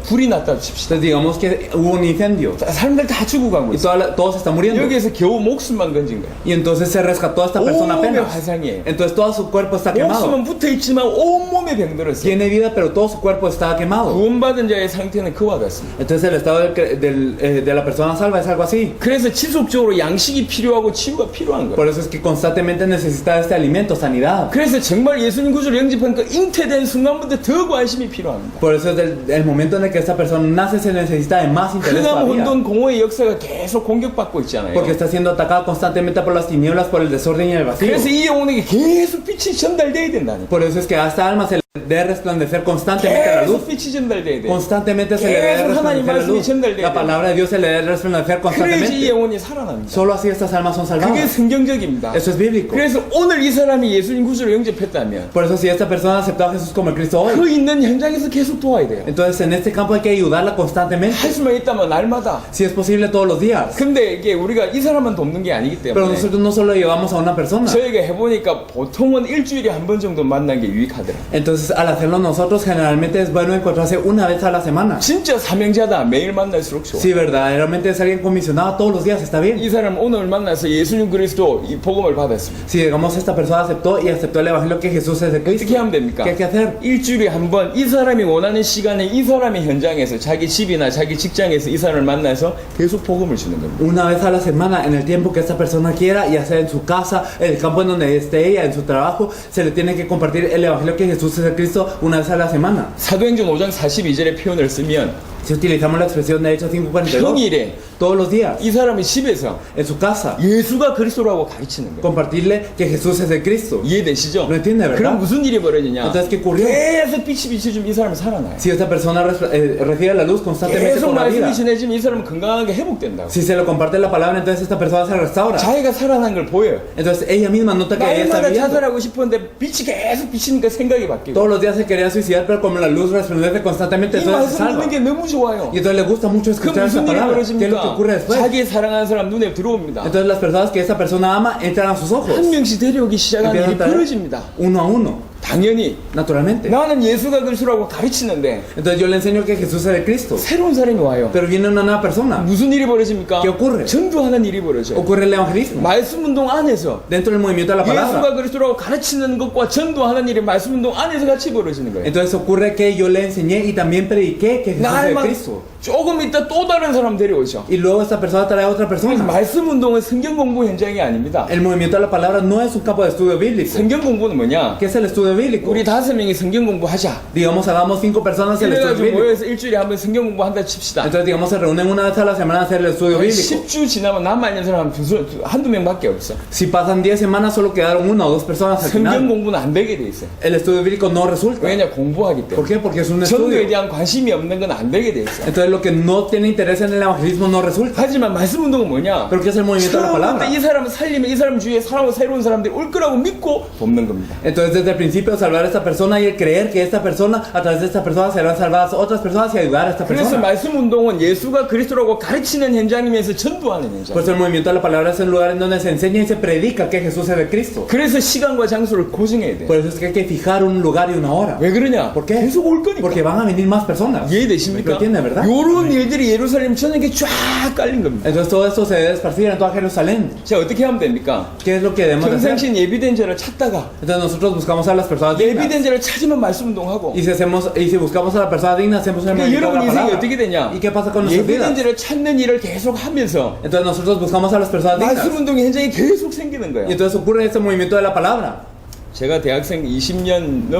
불이 났다 칩시다. Entonces digamos que hubo un incendio 사람들 다 죽어가고 y 있어요. todos están muriendo. 여기에서 겨우 목숨만 건진 거예요. Y entonces se rescató a esta persona 온몸에 apenas. 화상이에요. Entonces todo su cuerpo está quemado. 목숨은 붙어있지만 온몸에 병들었어요. Tiene vida, pero todo su cuerpo está quemado. 구원받은 자의 상태는 그와 같습니다. Entonces el estado de la persona salva es algo así. 그래서 지속적으로 양식이 필요하고 치유가 필요한 거예요. Por eso es que constantemente necesita este alimento, sanidad. 그래서 정말 예수님 구주를 영접하니까 잉태된 순간부터 더 관심이 필요합니다. Por eso es el momento en el que esta persona nace se necesita de más interés 그다음 todavía. 혼돈 공허의 역사가 계속 공격받고 있잖아요. Porque está siendo atacado constantemente por las tinieblas, por el desorden y el vacío. 그래서 이 영혼에게 계속 빛이 전달돼야 된다니까. Por eso es que a esta alma se le debe resplandecer constantemente la luz. 계속 빛이 전달돼야 돼. Constantemente se le debe 계속 하나님 resplandecer la 말씀이 luz. 전달돼야 La 돼. palabra de Dios se le debe resplandecer 그래야지 이 constantemente. 영혼이 살아납니다. Solo así estas almas son 그게 salvadas. 성경적입니다. Eso es bíblico. 그래서 오늘 이 사람이 예수님 구주를 영접했다면 Por eso si esta persona aceptó a Jesús como el Cristo hoy, 그 있는 현장에서 계속 도와야 돼요. entonces en este campo hay que ayudarla constantemente. 할 수만 있다면 날마다. Si es posible todos los días. 근데 이게 우리가 이 사람만 돕는 게 아니기 Pero 때문에 nosotros no solo llevamos a una persona. 저희가 해보니까 보통은 일주일에 한 번 정도 만난 게 유익하더라. Entonces al hacerlo nosotros generalmente es bueno encontrarse una vez a la semana. 진짜 사명자다. 매일 만날수록 좋아. Si verdaderamente es alguien comisionado todos los días está bien. 이 사람 오늘 만나서 예수님 그리스도 이 복음을 받았습니다. Si digamos esta persona aceptó y aceptó el evangelio que Jesús es el Cristo, 어떻게 하면 됩니까? ¿qué hay que hacer? 일주일에 한 번 이 사람이 원하는 시간에 이 사람이 현장에서 자기 집이나 자기 직장에서 이 사람을 만나서 계속 복음을 주는 겁니다. Una vez a la semana, en el tiempo que esta persona quiera, ya sea en su casa, en el campo en donde esté ella, en su trabajo, se le tiene que compartir el evangelio que Jesús es el Cristo una vez a la semana. 사도행전 5장 42절의 표현을 쓰면 Si utilizamos la expresión de Hechos 5:42, 평일에 todos los días, 이 사람이 집에서 en su casa, 예수가 그리스도라고 가르치는 거예요. compartirle que Jesús es el Cristo. 이해되시죠? ¿Lo entiende, verdad? 그럼 무슨 일이 벌어지냐? Entonces, ¿qué ocurrió? 계속 빛이 비춰주면 이 사람이 살아나요. Si esta persona recibe la luz constantemente 계속 por la vida, 말씀이 전해지면 이 사람은 건강하게 회복된다고. si se le comparte la palabra, entonces esta persona se restaura. 자기가 살아난 걸 보여요. Entonces ella misma nota que ella está 날마다 viviendo. 자살하고 싶었는데 빛이 계속 비치니까 생각이 바뀌고. Todos los días se quería suicidar, pero como la luz resplandece constantemente, 이 entonces se 말씀 salva. 듣는 게 너무 좋아요. Y entonces le gusta mucho 그럼 escuchar esa 무슨 일이 palabra. ¿Qué es lo que 벌어집니까? ocurre después? 자기 사랑하는 사람 눈에 들어옵니다. Entonces las personas que esa persona ama entran a sus ojos. 한 명씩 데려오기 시작하는 일이 Empiezan a traer 벌어집니다. uno a uno, 당연히 naturalmente. 나는 예수가 그리스도라고 가르치는데 Entonces yo le enseño que Jesús es el Cristo. 새로운 사람이 와요. Pero viene una nueva persona. 무슨 일이 벌어집니까? ¿Qué ocurre? 전도하는 일이 벌어져요. Ocurre el evangelismo. 말씀 운동 안에서 Dentro del movimiento de la palabra. 예수가 그리스도라고 가르치는 것과 전도하는 일이 말씀 운동 안에서 같이 벌어지는 거예요. Entonces ocurre que yo le enseñé y también prediqué que Jesús es el 날만 Cristo. 조금 있다 또 다른 사람 데려오죠. Y luego esta persona trae a otra 그래서 persona. 말씀 운동은 성경 공부 현장이 아닙니다. El movimiento de la palabra no es un campo de estudio bíblico. 성경 공부는 뭐냐? ¿Qué es el estudio bíblico? 우리 5명이 성경 공부하자. Digamos, hagamos 5 personas el estudio 그래가지고 bíblico. 모여서 일주일에 한 번 성경 공부한다 칩시다. Entonces, digamos, se reúnen una vez a la semana a hacer el estudio bíblico. 10주 지나면 남아있는 사람 한두 명밖에 없어. Si pasan 10 semanas, solo quedaron 1 o 2 personas al 성경 final. 공부는 안 되게 돼 있어요. El estudio bíblico no resulta. 왜냐? 공부하기 ¿Por 때문에. qué? Porque es un 전도에 estudio. 대한 관심이 없는 건 안 되게 돼 있어요. Entonces, lo que no tiene interés en el evangelismo no resulta. 하지만 말씀 운동은 뭐냐? Pero ¿qué es el movimiento de la palabra? 처음부터 이 사람을 살리면 이 사람 주위에 새로운 사람들이 올 거라고 믿고 돕는 겁니다. Entonces, desde el principio, salvar a esta persona y el creer que esta persona, a través de esta persona, serán salvadas otras personas y ayudar a esta 그래서 persona. 말씀 운동은 예수가 그리스도라고 가르치는 현장이면서 전도하는 현장. Por eso el movimiento de la palabra es un lugar en donde se enseña y se predica que Jesús es el Cristo. 그래서 시간과 장소를 고정해야 돼. Por eso es que hay que fijar un lugar y una hora. 왜 그러냐? ¿Por qué? 계속 올 거니까. Porque van a venir más personas. 이해되십니까? ¿Lo entiende, verdad? 요런 일들이 예루살렘 전역에 쫙 깔린 겁니다. Entonces todo esto se debe esparcir en toda Jerusalén. 자, 어떻게 하면 됩니까? ¿Qué es lo que debemos de hacer? 평상신 예비된 자를 찾다가 Entonces nosotros buscamos a las personas dignas. 예비된 자를 찾으면 말씀 운동하고 Y si buscamos a la persona digna, hacemos el 그러니까 movimiento de 여러분 la 인생이 palabra. 어떻게 되냐? ¿Y qué pasa con nuestras 예비된 vidas? 자를 찾는 일을 계속 하면서 Entonces nosotros buscamos a las personas 말씀 dignas. 운동의 현장이 계속 생기는 Y 거예요. entonces ocurre este movimiento de la palabra. 제가 대학생 20년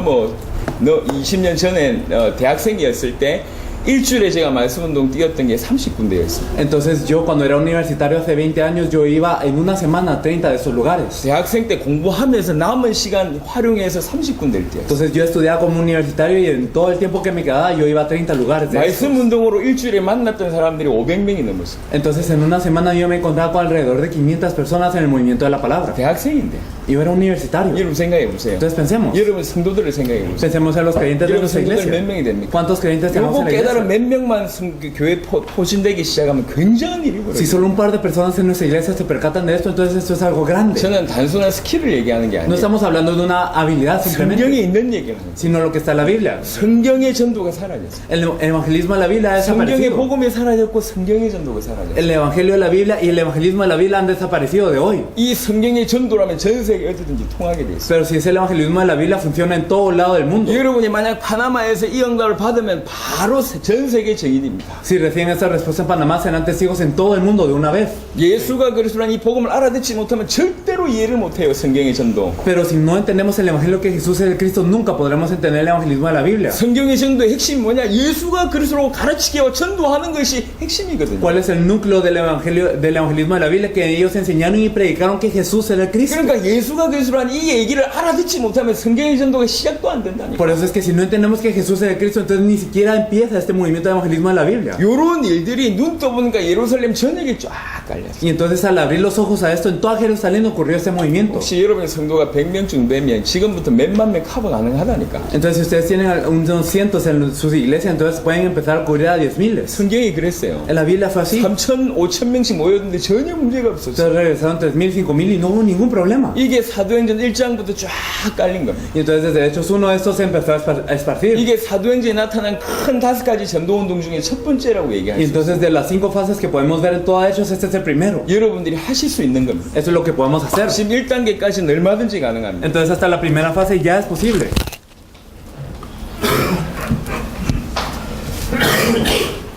전에 대학생이었을 때 일주일에 제가 말씀운동 뛰었던 게 30군데였습니다. Entonces yo cuando era universitario hace 20 años yo iba en una semana a 30 de esos lugares. 대학생 때 공부하면서 남은 시간 활용해서 30군데를 뛰었어요. Entonces yo estudiaba como universitario y en todo el tiempo que me quedaba yo iba a 30 lugares de esos. 말씀운동으로 일주일에 만났던 사람들이 500명이 넘었어요. Entonces en una semana yo me encontraba con alrededor de 500 personas en el movimiento de la palabra. 대학생인데 Yo era universitario. 여러분 생각해 보세요. Entonces pensemos. 여러분 성도들을 생각해 보세요. Pensemos en los creyentes de 여러분 nuestra 성도들 몇 iglesia. 명이 됩니까? ¿Cuántos creyentes tenemos 요거 en la 깨달은 iglesia? 몇 명만 교회 포진되기 시작하면 굉장한 일이 Si 벌어져요. solo un par de personas en nuestra iglesia se percatan de esto, entonces esto es algo grande. 저는 단순한 스킬을 얘기하는 게 No 아니에요. estamos hablando de una habilidad 성경에 simplemente, 있는 얘기를 하는 거예요. sino lo que está en la Biblia. 성경의 전도가 사라졌어요. El evangelismo de la Biblia ha 성경의 desaparecido. 복음이 사라졌고 성경의 전도가 사라졌어요. El evangelio de la Biblia y el evangelismo de la Biblia han desaparecido de hoy. 이 성경의 전도라면 전 세계 어디든지 통하게 돼 있어요. Pero si es el evangelismo de la Biblia, funciona en todo lado del mundo. 여러분이 만약 파나마에서 이 응답을 받으면 바로 전 세계 증인입니다. Si reciben esta respuesta en Panamá, serán testigos en todo el mundo de una vez. 예수가 그리스도라는 이 복음을 알아듣지 못하면 절대로 이해를 못해요. 성경의 전도. Pero si no entendemos el evangelio que Jesús es el Cristo, nunca podremos entender el evangelismo de la Biblia. 성경의 전도의 핵심이 뭐냐? 예수가 그리스도로 가르치게와 전도하는 것이 핵심이거든요. ¿Cuál es el núcleo del evangelismo de la Biblia? Que ellos enseñaron y predicaron que Jesús era el Cristo. 그러니까 예수가 그리스도라는 이 얘기를 알아듣지 못하면 성경의 전도가 시작도 안 된다니까. Por eso es que si no entendemos que Jesús es el Cristo, entonces ni siquiera empieza este movimiento de evangelismo de la Biblia. 요런 일들이 눈 떠보니까 예루살렘 전역에 쫙 깔렸어요. Y entonces al abrir los ojos a esto, en toda Jerusalén ocurrió este movimiento. 혹시 여러분의 성도가 100명 정도 되면 지금부터 몇만 명 커버 가능하다니까. Entonces si ustedes tienen unos cientos en sus iglesias, entonces pueden empezar a cubrir a 10,000. 성경이 그랬어요. En la Biblia fue así. 3,000, 5,000명씩 모였는데 전혀 문제가 없었어요. Entonces regresaron 3,000, 5,000 y no hubo ningún problema. 이게 사도행전 1장부터 쫙 깔린 겁니다. Y entonces desde Hechos 1 esto se empezó a esparcir. 이게 사도행전에 나타난 큰 5가지 전도운동 중에 첫 번째라고 Y 얘기할 수 있어요. entonces de las 5 fases que podemos ver en toda Hechos, este es el primero. 여러분들이 하실 수 있는 겁니다. Eso es lo que podemos hacer. 지금 1단계까지는 얼마든지 가능합니다. Entonces hasta la primera fase ya es posible.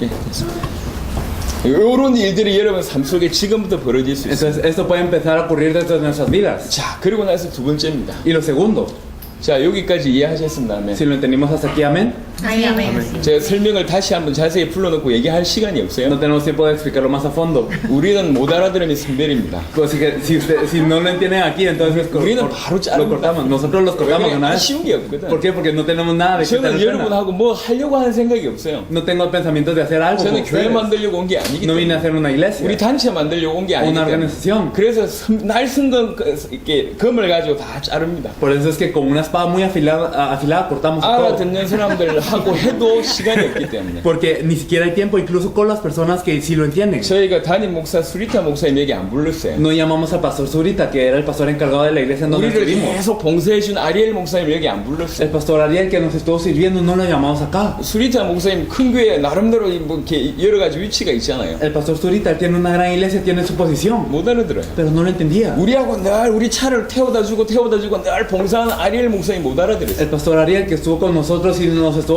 예, 됐습니다. 이런 일들이 여러분 삶 속에 지금부터 벌어질 수 있어요. Entonces esto puede empezar a ocurrir dentro de nuestras vidas. 자, 그리고 나서 두 번째입니다. Y lo segundo, 자, 여기까지 이해하셨습니다. si lo entendimos hasta aquí, amén. 제가 설명을 다시 한번 자세히 불러놓고 얘기할 시간이 없어요. No tenemos tiempo de explicarlo más a fondo. 우리는 못 알아들으면 성별입니다. Pues si no lo entienden aquí, entonces 우리는 바로 lo 자릅니다. cortamos. Nosotros los cortamos de una vez. 쉬운 게 없거든. ¿Por qué? Porque no tenemos nada de que 저는 여러분하고 뭐 하려고 하는 생각이 없어요. No tengo pensamientos de hacer algo. 저는 con 교회 ustedes. 만들려고 온 게 아니기 No vine 때문에 a hacer una iglesia, 우리 단체 만들려고 온 게 아니기 una 때문에 organización. 그래서 날 쓴건 이렇게 검을 가지고 다 자릅니다. Por eso es que con una espada muy afilada cortamos todo. 알아듣는 사람들하고 해도 시간이 없기 때문에 Porque ni siquiera hay tiempo, incluso con las personas que sí lo entienden. 저희가 담임 목사 수리타 목사님 얘기 안 불렀어요. No llamamos al pastor Zurita, que era el pastor encargado de la iglesia en donde 우리를 estuvimos. 계속 봉사해준 아리엘 목사님 얘기 안 불렀어요. El pastor Ariel, que nos estuvo sirviendo, no lo llamamos acá. 수리타 목사님 큰 교회 나름대로 뭐 이렇게 여러 가지 위치가 있잖아요. El pastor Zurita, él tiene una gran iglesia, tiene su posición, 못 알아들어요. pero no lo entendía. 우리하고 늘 우리 차를 태워다 주고 늘 봉사하는 아리엘 목사님 못 알아들었어요. El pastor Ariel, que estuvo con nosotros y nos estuvo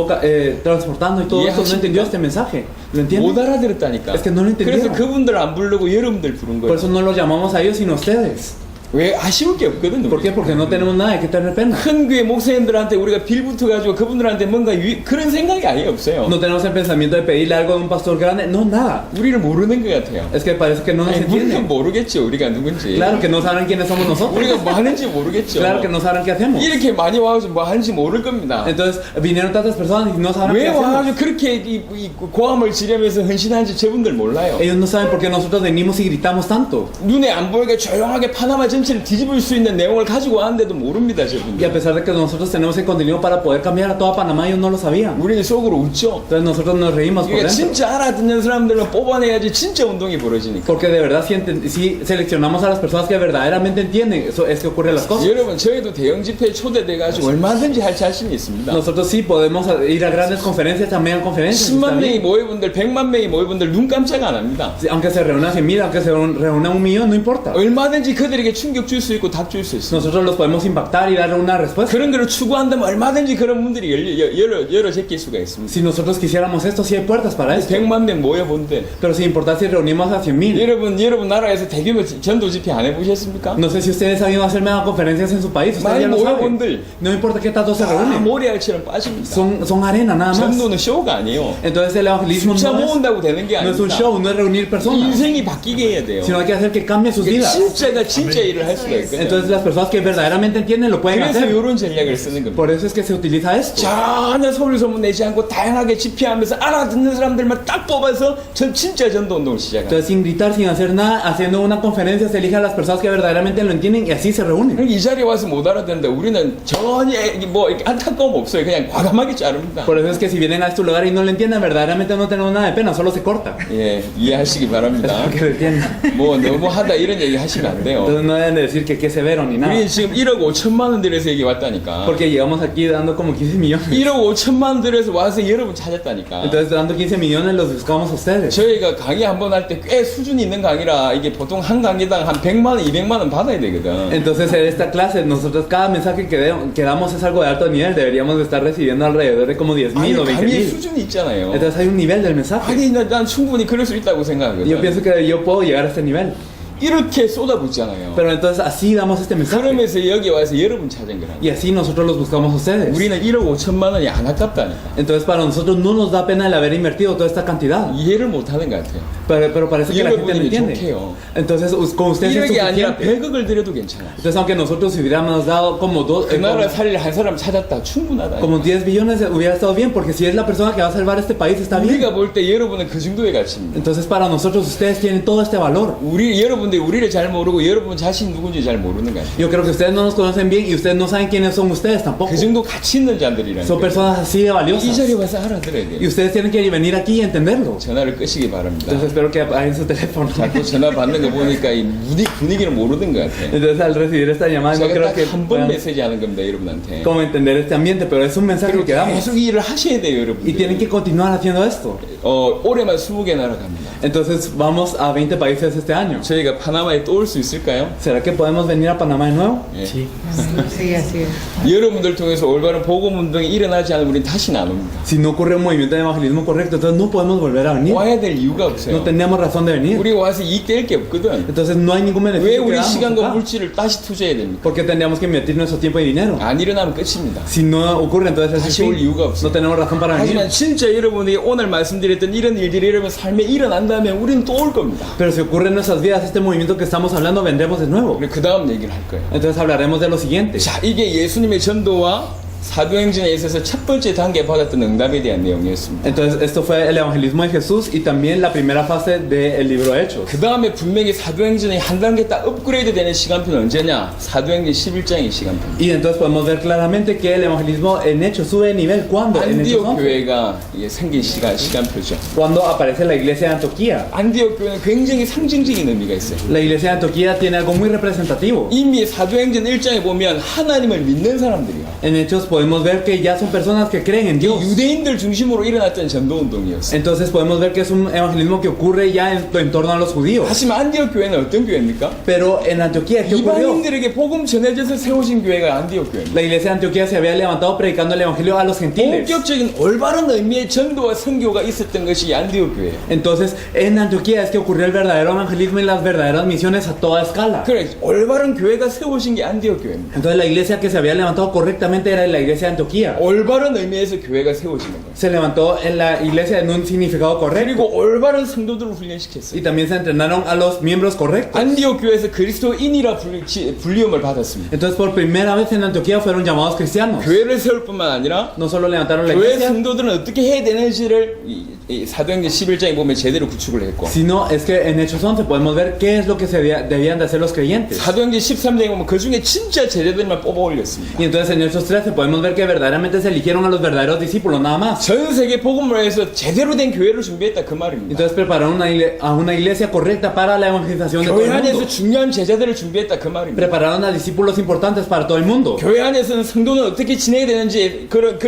transportando y todo eso, no entendió este mensaje. ¿Lo 못 entienden? 알아들었다니까. Es que no lo entendieron. 그래서 그분들 안 부르고 여러분들 부른 Por 거예요. eso no los llamamos a ellos, sino a ustedes. 왜 아쉬울 게 없거든. ¿Por qué? Porque no tenemos nada de que tener pena. 큰 교회 목사님들한테 우리가 빌붙어 가지고 그분들한테 뭔가 그런 생각이 아예 없어요. No tenemos el pensamiento de pedirle algo a un pastor grande. No, nada. 우리를 모르는 것 같아요. Es que parece que no nos 아니, 우리는 entienden. 모르겠죠. 우리가 누군지. Claro que no saben quiénes somos nosotros. 우리가 뭐 하는지 모르겠죠. Claro que no saben qué hacemos. 이렇게 많이 와서 뭐 하는지 모를 겁니다. Entonces vinieron tantas personas y no saben 왜 qué hacemos. 와가지고 그렇게 이 고함을 지르면서 헌신하는지 저분들 몰라요. Ellos no saben por qué nosotros venimos y gritamos tanto. 눈에 안 보이게 조용하게 파나마 전체를 뒤집을 수 있는 내용을 가지고 왔는데도 모릅니다. Y a 저분들. pesar de que nosotros tenemos el contenido para poder cambiar a toda Panamá, ellos no lo sabían. 우리는 속으로 웃죠. Entonces nosotros nos reímos por 이게 dentro. 진짜 알아듣는 사람들은 뽑아내야지 진짜 운동이 벌어지니까. Porque de verdad si seleccionamos a las personas que verdaderamente entienden, eso es que ocurren las cosas. 여러분 저희도 대형 집회에 초대돼가지고 얼마든지 할 자신이 있습니다. Nosotros sí podemos ir a grandes conferencias, también a conferencias. 10만 está 명이 bien. 모여분들 100만 명이 모여분들 눈 깜짝 안 합니다. Aunque se reúnan 100,000, aunque se reúna 1,000,000, no importa. 얼마든지 그들에게 충격 줄 수 있고 답 줄 수 있습니다. Nosotros los podemos impactar y darle una respuesta. 그런 거를 추구한다면 얼마든지 그런 문들이 열어 제낄 수가 있습니다. Si nosotros quisiéramos esto, sí hay puertas para esto. 100만 명 모여본데 Pero sin importar si reunimos a 100,000. 여러분 나라에서 대규모 전도 집회 안 해보셨습니까? No sé si ustedes han ido a hacer mega conferencias en su país. Ustedes 많이 ya lo saben. 모여본들 No importa qué tanto se 다 reúnen. 모래알처럼 빠집니다. Son arena nada más. 전도는 쇼가 아니에요. Entonces el evangelismo 숫자 no 모은다고 되는 게 es un 아닙니다. show, no es reunir personas. 인생이 바뀌게 해야 돼요. Sino hay que hacer que cambie sus vidas. 진짜가 진짜 일을 할 수가 있거든요. Entonces las personas que verdaderamente entienden lo pueden 그래서 hacer. 이런 전략을 쓰는 겁니다. Por eso es que se utiliza esto. 전혀 소리 소문 내지 않고 다양하게 집회하면서 알아듣는 사람들만 딱 뽑아서 진짜 전도 운동을 시작합니다. Entonces sin gritar, sin hacer nada, haciendo una conferencia se elige a las personas que verdaderamente lo entienden y así se reúnen. 이 자리에 와서 못 알아듣는데 우리는 전혀 뭐 이렇게 안타까움 없어요. 그냥 과감하게 자릅니다. Por eso es que si vienen a este lugar y no lo entienden, verdaderamente no tenemos nada de pena, solo se corta. 예, 이해하시기 바랍니다. Que lo entiendan. 뭐 너무 하다 이런 얘기 하시면 안 돼요. Entonces no deben de decir que qué severo ni nada. 우리 지금 1억 5천만 원 들여서 여기 왔다니까. Porque llegamos aquí dando como 15 millones. 1억 5천만 원 들여서 와서 여러분 찾았다니까. Entonces dando 15 millones los buscamos a ustedes. 저희가 강의 한 번 할 때 꽤 수준이 있는 강의라 이게 보통 한 강의당 한 100만 원, 200만 원 받아야 되거든. Entonces en esta clase nosotros cada mensaje que damos es algo de alto nivel. Deberíamos de estar recibiendo alrededor de como 10,000 o 아니 20,000. 강의의 수준이 있잖아요. Entonces hay un nivel del mensaje. 아니 난 충분히 그럴 수 있다고 Y yo 생각하거든. pienso que yo puedo llegar a este nivel. 이렇게 쏟아붓잖아요. Pero entonces así damos este mensaje. 그러면서 여기 와서 여러분 찾은 거라고. Y así nosotros los buscamos a ustedes. 우리는 1억 5천만 원이 안 아깝다니까. Entonces para nosotros no nos da pena el haber invertido toda esta cantidad. 이해를 못 하는 것 같아요. Pero parece que la gente no entiende. 좋게요. Entonces con ustedes es 1억이 아니라 suficiente. 100억을 들여도 괜찮아. Entonces aunque nosotros hubiéramos dado como 그 나라 살릴 한 사람 찾았다 충분하다. como 10 billones hubiera estado bien, porque si es la persona que va a salvar este país está bien. 우리가 볼 때 여러분은 그 정도의 가치입니다. Entonces para nosotros ustedes tienen todo este valor. 여러분들이 우리를 잘 모르고 여러분 자신 누군지 잘 모르는 것 같아요. Yo creo que ustedes no nos conocen bien y ustedes no saben quiénes son ustedes tampoco. 그 정도 가치 있는 자들이라는 Son 거예요. personas así de 이 valiosas. 자리에 와서 알아들어야 Y 돼요. ustedes tienen que venir aquí y entenderlo. 전화를 끄시기 바랍니다. Entonces espero que apaguen su teléfono. 자꾸 전화 받는 거 보니까 이 분위기를 모르는 것 같아요. Entonces al recibir esta llamada no creo 제가 que 딱 한 번 puedan 메시지 하는 겁니다, 여러분한테. como entender este ambiente, pero es un mensaje 그리고 que damos. 계속 이 일을 하셔야 돼요, Y tienen 여러분들. que continuar haciendo esto. 올해만 20개 나라 갑니다. Entonces vamos a 20 países este año. 저희가 파나마에 또 올 수 있을까요? ¿Será que podemos venir a Panamá de nuevo? 예. Sí, así es. 여러분들 통해서 올바른 복음 운동이 일어나지 않으면 우린 다시는 안 옵니다. Si no ocurre un movimiento de evangelismo correcto, entonces no podemos volver a venir. 와야 될 이유가 없어요. No tenemos razón de venir. 우리 와서 이익 될 게 없거든. Entonces no hay ningún 왜 beneficio que 우리 damos 시간과 acá. 물질을 다시 투자해야 됩니까? Porque tendríamos que invertir nuestro tiempo y dinero. 안 일어나면 끝입니다. Si no ocurre, entonces es 다시 올 así. 이유가 없어요. No tenemos razón para venir. 하지만 진짜 여러분이 오늘 말씀드렸던 이런 일들이 여러분 삶에 일어난다면 우리는 또 올 겁니다. Pero si ocurre en nuestras vidas este movimiento que estamos hablando, vendremos de nuevo. 우리 그 다음 얘기를 할 거예요. Entonces hablaremos de lo siguiente. 자, 이게 예수님의 전도와 사도행전에 있어서 첫 번째 단계 받았던 응답에 대한 내용이었습니다. Entonces esto fue el evangelismo de Jesús y también la primera fase del libro Hechos. 그 다음에 분명히 사도행전이 한 단계 딱 업그레이드 되는 시간표는 언제냐? 사도행전 11장의 시간표. Y entonces podemos ver claramente que el evangelismo en Hechos sube de nivel cuando en Hechos 안디옥 11, 교회가 생긴 시간표죠. cuando aparece la iglesia de Antioquía. 안디옥 교회는 굉장히 상징적인 의미가 있어요. La iglesia de Antioquía tiene algo muy representativo. 이미 사도행전 1장에 보면 하나님을 믿는 사람들이요. En Hechos podemos ver que ya son personas que creen en Dios. 유대인들 중심으로 일어났던 전도 운동이었어요. Entonces podemos ver que es un evangelismo que ocurre ya en torno a los judíos. 하지만 안디옥 교회는 어떤 교회입니까? Pero en Antioquía, ¿qué ocurrió? 이방인들에게 복음 전해져서 세워진 교회가 안디옥 교회입니다. La iglesia de Antioquía se había levantado predicando el evangelio a los gentiles. 본격적인 올바른 의미의 전도와 선교가 있었던 것이 안디옥 교회예요. Entonces en Antioquía es que ocurrió el verdadero evangelismo y las verdaderas misiones a toda escala. 그래, 올바른 교회가 세워진 게 안디옥 교회입니다. Entonces la iglesia que se había levantado correctamente era la iglesia de Antioquía. 올바른 의미에서 교회가 세워지는 거예요. Se levantó en la iglesia en un significado correcto. 그리고 올바른 성도들을 훈련시켰어요. Y también se entrenaron a los miembros correctos. 안디옥 교회에서 그리스도인이라 불리움을 받았습니다. Entonces por primera vez en Antioquía fueron llamados cristianos. 교회를 세울 뿐만 아니라 No solo levantaron la 교회 iglesia, 성도들은 어떻게 해야 되는지를 이 사도행전 11장에 보면 제대로 구축을 했고, sino es que en Hechos 11 podemos ver qué es lo que debían de hacer los creyentes. 사도행전 13장에 보면 그 중에 진짜 제자들만 뽑아 올렸습니다. Y entonces en Hechos 13 podemos podemos ver que verdaderamente se eligieron a los verdaderos discípulos, nada más. 전 세계 복음을 위해서 제대로 된 교회를 준비했다 그 말입니다. Entonces prepararon a una iglesia correcta para la evangelización de todo 교회 el 안에서 mundo. 중요한 제자들을 준비했다 그 말입니다. Prepararon a discípulos importantes para todo el mundo. 교회 안에서는 성도는 어떻게 지내야 되는지 그런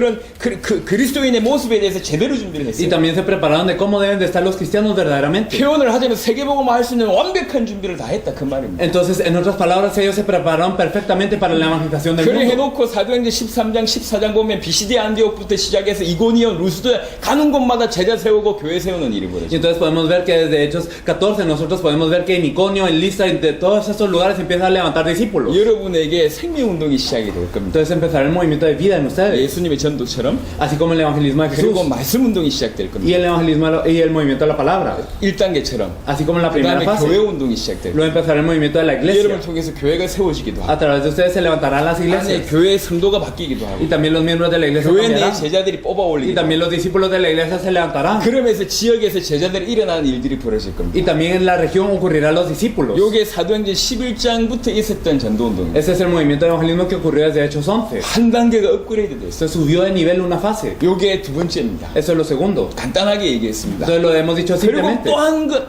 그리스도인의 모습에 대해서 제대로 준비를 Y 했어요. también se prepararon de cómo deben de estar los cristianos verdaderamente. 표현을 하자면 세계복음을 할 수 있는 완벽한 준비를 다 했다 그 말입니다. Entonces, en otras palabras, ellos se prepararon perfectamente para la evangelización del 그래 mundo. 해놓고 사도행전 13장 14장 보면 비시디 안디옥부터 시작해서 이고니온 루스드 가는 곳마다 제자 세우고 교회 세우는 일이 Y 벌어져. entonces podemos ver que desde Hechos 14 nosotros podemos ver que en Iconio, en Listra, de todos esos lugares empiezan a levantar discípulos. 여러분에게 생명운동이 시작이 될 겁니다. Entonces empezará el movimiento de vida en ustedes, 예수님의 전도처럼 así como el evangelismo de 그리고 Jesús 말씀운동이 시작될 y 겁니다. el evangelismo y el movimiento de la palabra, 1단계처럼 así como en la 그 primera 다음에 fase. 교회운동이 시작될 Luego empezará el movimiento de la 겁니다. iglesia. 여러분을 통해서 교회가 세워지기도 하고 A través de ustedes se levantarán las 안에 iglesias 교회 성도가 바뀌기도 y 하고 también los miembros de la iglesia 교회 내 cambiarán. 제자들이 뽑아 Y 올리기도 하고 también los discípulos de la iglesia se levantarán. 그러면서 지역에서 제자들이 일어나는 일들이 벌어질 겁니다. Y también en la región ocurrirán los discípulos. 요게 사도행전 11장부터 있었던 전도운동입니다. Ese es el movimiento de evangelismo que ocurrió desde Hechos 11. 한 단계가 업그레이드 됐어요. Se subió de nivel una fase. 요게 두 번째입니다. Eso es lo segundo. 간단하게 얘기했습니다. Entonces lo hemos dicho 그리고 simplemente.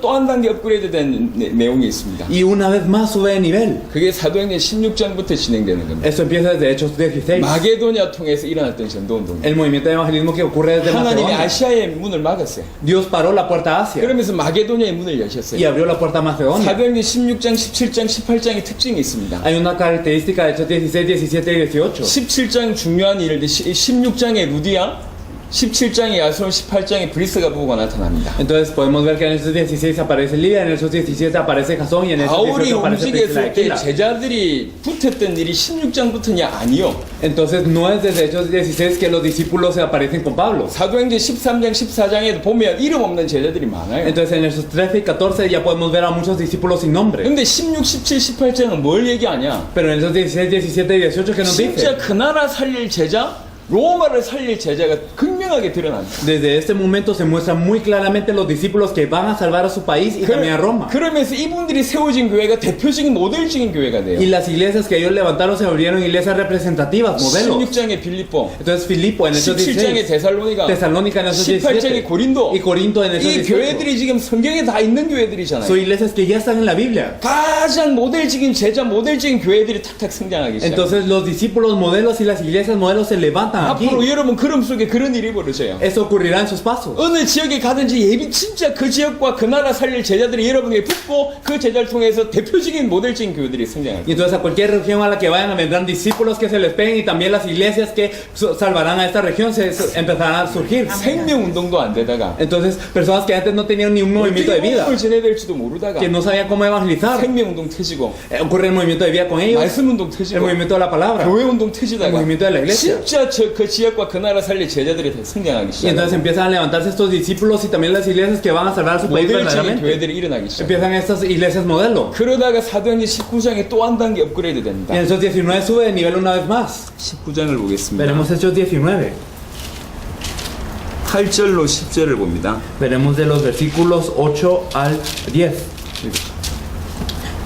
또 한 단계 업그레이드된 내용이 있습니다. Y una vez más sube de nivel. 그게 사도행전 16장부터 진행되는 겁니다. Esto empieza desde Hechos 16. 마게도냐 통해서 일어났던 전도운동입니다. El movimiento de evangelismo que ocurre desde 하나님이 Macedonia. 아시아의 문을 막았어요. Dios paró la puerta a Asia 그러면서 마게도냐의 문을 y 여셨어요. abrió la puerta a Macedonia. 사도행전 16장, 17장, 18장의 특징이 있습니다. Hay una característica de Hechos 16, 17 y 18. 17장 중요한 일인데 16장의 루디아, 17장의 야손, 18장의 브리스가 부부가 나타납니다. Entonces podemos ver que en Hechos 16 aparece Lidia, en Hechos 17 aparece Jasón y en Hechos 바울이 18 aparece Priscila y 움직였을 때 Aquila. 제자들이 붙었던 일이 16장부터냐? 아니요. Entonces no es desde Hechos 16 que los discípulos se aparecen con Pablo. 사도행전 13장, 14장에도 보면 이름 없는 제자들이 많아요. Entonces en Hechos 13 y 14 ya podemos ver a muchos discípulos sin nombre. 근데 16, 17, 18장은 뭘 얘기하냐? Pero en Hechos 16, 17 y 18 que nos 진짜 dice, 그 나라 살릴 제자, 로마를 살릴 제자가 극명하게 드러납니다. desde este momento se muestran muy claramente los discípulos que van a salvar a su país y también a Roma. 그러면서 이분들이 세워진 교회가 대표적인 모델적인 교회가 돼요. Y las iglesias que ellos levantaron se volvieron iglesias representativas, modelos. 16장의 빌립보, Entonces Filipo en Hechos 17장의 16, 데살로니가, Tesalónica en Hechos 18장의 17 고린도, y Corinto en Hechos 이 18. 교회들이 지금 성경에 다 있는 교회들이잖아요. Son iglesias que ya están en la Biblia. 가장 모델적인 제자, 모델적인 교회들이 탁탁 성장하기 시작해요. Entonces los discípulos modelos y las iglesias modelos se levantan aquí. 앞으로 여러분 걸음 속에 그런 일이 벌어져요. Eso ocurrirá en sus pasos. 어느 지역에 가든지 예비 진짜 그 지역과 그 나라 살릴 제자들이 여러분에게 붙고 그 제자를 통해서 대표적인 모델적인 교회들이 성장할 Y entonces a cualquier región a la que vayan vendrán discípulos que se les peguen y también las iglesias que salvarán a esta región se empezarán a surgir. 생명 운동도 안 되다가 Entonces personas que antes no tenían ni un movimiento de vida, 어떻게 지내야 될지도 모르다가 que no sabían cómo evangelizar, 생명 운동 터지고 ocurre el movimiento de vida con ellos, 말씀 운동 el 터지고 movimiento de la palabra. 교회 운동 El 터지다가 movimiento de la iglesia. 진짜 그 지역과 그 나라 살릴 제자들이 다 성장하기 Y entonces 시작해요. empiezan a levantarse estos discípulos y también las iglesias que van a salvar a su país 모델적인 verdaderamente. 교회들이 일어나기 시작해요. Empiezan estas iglesias modelo. 그러다가 사도행전 19장에 또 한 단계 업그레이드 Y 됩니다. en Hechos 19 sube de nivel una vez más. 19장을 보겠습니다. Veremos Hechos 19. 8절로 10절을 봅니다. Veremos de los versículos 8 al 10.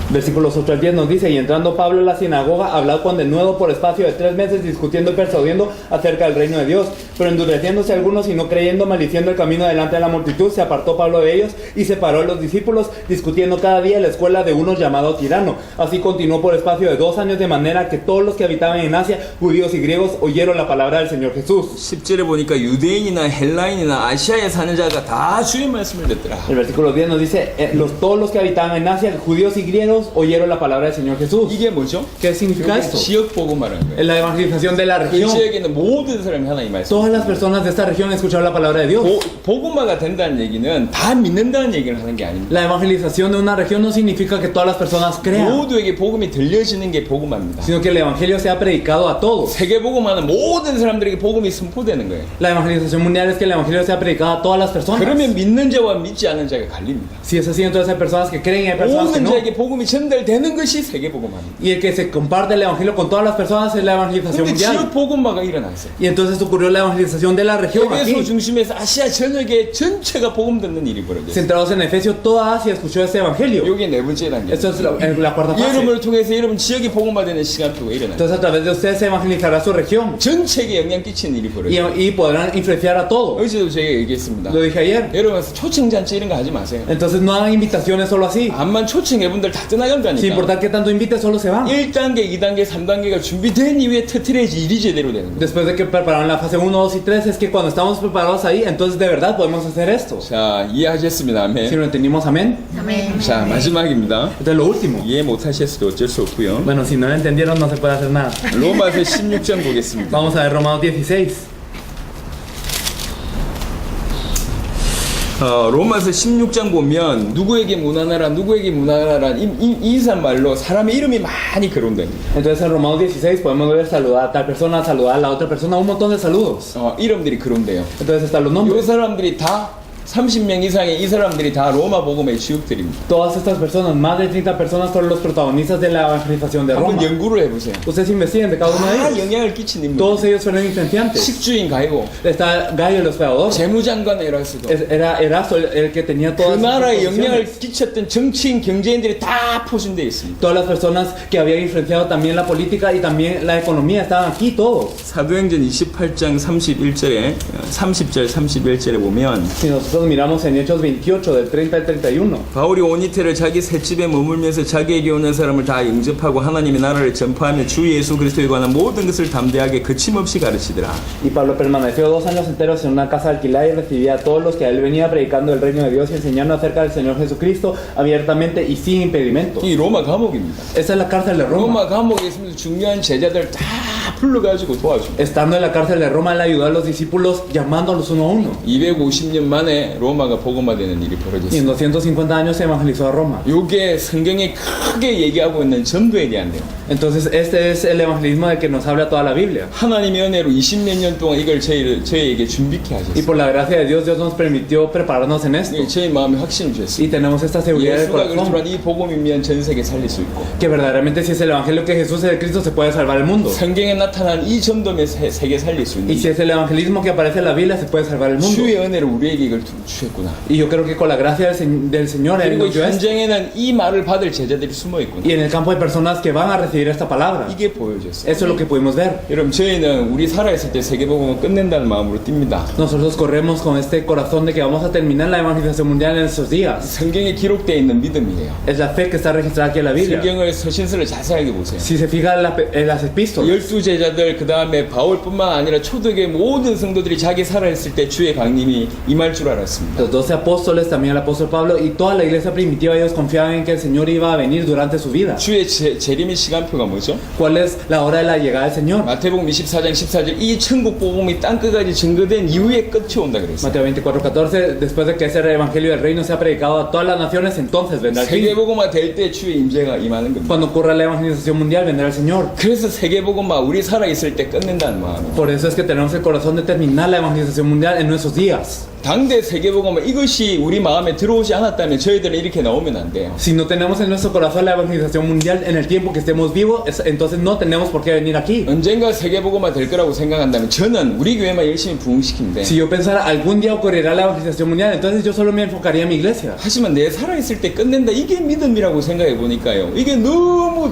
Versículos 8 al 10 nos dice: y entrando Pablo en la sinagoga, habló con de nuevo por espacio de 3 meses, discutiendo y persuadiendo acerca del reino de Dios. Pero endureciéndose algunos y no creyendo, maldiciendo el camino delante de la multitud, se apartó Pablo de ellos y separó a los discípulos, discutiendo cada día en la escuela de unos llamado Tirano. Así continuó por espacio de 2 años, de manera que todos los que habitaban en Asia, judíos y griegos, oyeron la palabra del Señor Jesús. 10절에 보니까 유대인이나 헬라인이나 아시아에 사는 자가 다 주의 말씀을 듣더라. El versículo 10 nos dice: todos los que habitaban en Asia, judíos y griegos, oyeron la palabra del Señor Jesús. 이게 뭐죠? ¿Qué significa esto? 지역 복음하는 거예요. En la evangelización de la 그 región. 지역에 있는 모든 사람이 하나님 말씀. Todas las personas de esta región escucharon la palabra de Dios. 복음화가 된다는 얘기는 다 믿는다는 얘기를 하는 게 아닙니다. La evangelización de una región no significa que todas las personas crean, 모두에게 복음이 들려지는 게 복음화입니다. sino que el evangelio sea predicado a todos. 세계 복음화는 모든 사람들에게 복음이 선포되는 거예요. La evangelización mundial es que el evangelio sea predicado a todas las personas. 그러면 믿는 자와 믿지 않는 자가 갈립니다. Si es así, entonces hay personas que creen y hay personas que 모든 no. 자에게 복음이 전달되는 것이 세계복음화입니다. Y el que se comparte el evangelio con todas las personas es la evangelización 근데 지역 mundial. 복음화가 일어났어요. Y entonces ocurrió la evangelización de la región 에베소 aquí. 중심에서 아시아 전역에 전체가 복음 듣는 일이 벌어졌어요. Centrados en Efesios, toda Asia escuchó este evangelio. 이게 네 번째 단계. Esto es la cuarta fase. 여러분을 통해서 여러분 지역이 복음화되는 시간표가 일어나요. Entonces a través de ustedes se evangelizará su región 전체에 영향 끼치는 일이 벌어져요. y podrán influenciar a todo. 어제도 제가 얘기했습니다. Lo dije ayer. 여러분 초청잔치 이런 거 하지 마세요. Entonces no hagan invitaciones solo así. 암만 초청해 분들 다 Sin 떠나간다니까. importar que tanto invite, solo se van. 1단계, 2단계, 3단계가 준비된 이후에 터트려야지 일이 제대로 되는 거예요. Después de que prepararon la fase 1, 2 y 3, es que cuando estamos preparados ahí, entonces de verdad podemos hacer esto. 자, 이해하셨습니다. Si 아멘. lo entendimos, amén. Amén. 자, 마지막입니다. Entonces lo último. 이해 못하셨어도 어쩔 수 없고요. Bueno, si no lo entendieron, no se puede hacer nada. 로마서 16장 보겠습니다. Vamos a ver Romanos 16. 로마서 16장 보면 누구에게 무난하라 누구에게 무난하라 이 인사말로 사람의 이름이 많이 거론됩니다. Entonces en Romanos 16 podemos ver saludar a tal persona, saludar a la otra persona, un montón de saludos. 이름들이 거론돼요. Entonces están los 이 nombres. 사람들이 다 30명 이상의 이 사람들이 다 로마 복음의 주역들입니다. Todas estas personas, más de 30 personas, fueron los protagonistas de la evangelización de 한번 Roma. 연구를 해보세요. Ustedes investiguen de cada uno de 다 ellos. 영향을 끼친 인물. Todos ellos fueron influenciantes. 식주인 가이고 Está Gallo el hospedador. 재무장관 에라스도 Era Erasto el que tenía 그 todas 나라에 estas 영향을 posiciones. 끼쳤던 정치인 경제인들이 다 포진되어 있습니다. Todas las personas que habían influenciado también la política y también la economía estaban aquí todos. 사도행전 28장 31절에 30절 31절에 보면 Si nosotros miramos en Hechos 28 del 30 al 31, 바울이 온 이태를 자기 셋집에 머물면서 자기에게 오는 사람을 다 영접하고 하나님의 나라를 전파하며 주 예수 그리스도에 관한 모든 것을 담대하게 거침없이 가르치더라. y Pablo permaneció 2 años enteros en una casa alquilada y recibía a todos los que a él venía predicando el reino de Dios y enseñando acerca del Señor Jesucristo abiertamente y sin impedimento. 이 로마 감옥입니다. Esa es la cárcel de Roma. 로마 감옥에 있으면서 중요한 제자들 다 불러가지고 도와줍니다. Estando en la cárcel de Roma, él ayudó a los discípulos llamándolos uno a uno. 250년 만에 로마가 복음화되는 일이 Y en 벌어졌어요. 250 años se evangelizó a Roma. 이게 성경에 크게 얘기하고 있는 전도에 대한 내용. Entonces este es el evangelismo de que nos habla toda la Biblia. 하나님의 은혜로 20몇 년 동안 이걸 저희에게 준비케 Y 하셨어요. por la gracia de Dios, Dios nos permitió prepararnos en esto. 저희 마음에 확신을 주셨어요. Y tenemos esta seguridad del 예수가 corazón. 그리스도란 이 복음이면 전 세계 살릴 수 있고 Que verdaderamente si es el evangelio que Jesús es el Cristo, se puede salvar el mundo. 성경에 나타난 이 전도면 세계 살릴 수 Y 있는 si es el evangelismo que aparece en la Biblia, se puede salvar el mundo. 주의 은혜로 우리에게 이걸 주셨구나. Y yo creo que con la gracia del Señor, Él 그리고 nos dio esto. 현장에는 이 말을 받을 제자들이 숨어 있구나. Y en el campo hay personas que van a recibir esta palabra. 이게 보여졌어요. Eso es lo que pudimos ver. 여러분 저희는 우리 살아있을 때 세계복음을 끝낸다는 마음으로 뜁니다. Nosotros corremos con este corazón de que vamos a terminar la evangelización mundial en estos días. 성경에 기록되어 있는 믿음이에요. Es la fe que está registrada aquí en la Biblia. 성경을 서신서를 자세하게 보세요. Si se fija en las epístolas, 12제자들 그 다음에 바울뿐만 아니라 초대교회 모든 성도들이 자기 살아있을 때 주의 강림이 임할 줄 알았습니다. los 12 apóstoles, también el apóstol Pablo y toda la iglesia primitiva, ellos confiaban en que el Señor iba a venir durante su vida. 주의 재림의 시간표가 뭐죠? ¿Cuál es la hora de la llegada del Señor? 마태복음 24장 14절 이 천국 복음이 땅끝까지 증거된 이후에 끝이 온다 그랬어요. Mateo 24:14, después de que ese evangelio del reino sea predicado a todas las naciones, entonces vendrá el fin. 세계복음화 될 때 주의 임재가 임하는 겁니다. Cuando ocurra la evangelización mundial, vendrá el Señor. 그래서 세계복음화 우리 살아있을 때 끝낸다는 마음이에요. Por eso es que tenemos el corazón de terminar la evangelización mundial en nuestros días. 당대 세계복음화 이것이 우리 마음에 들어오지 않았다면 저희들은 이렇게 나오면 안 돼요. Si no tenemos en nuestro corazón la evangelización mundial en el tiempo que estemos vivos, entonces no tenemos por qué venir aquí. 언젠가 세계복음화 될 거라고 생각한다면 저는 우리 교회만 열심히 부흥시키는데 Si yo pensara algún día ocurrirá la evangelización mundial, entonces yo solo me enfocaría en mi iglesia. 하지만 내 살아있을 때 끝낸다 이게 믿음이라고 생각해 보니까요 이게 너무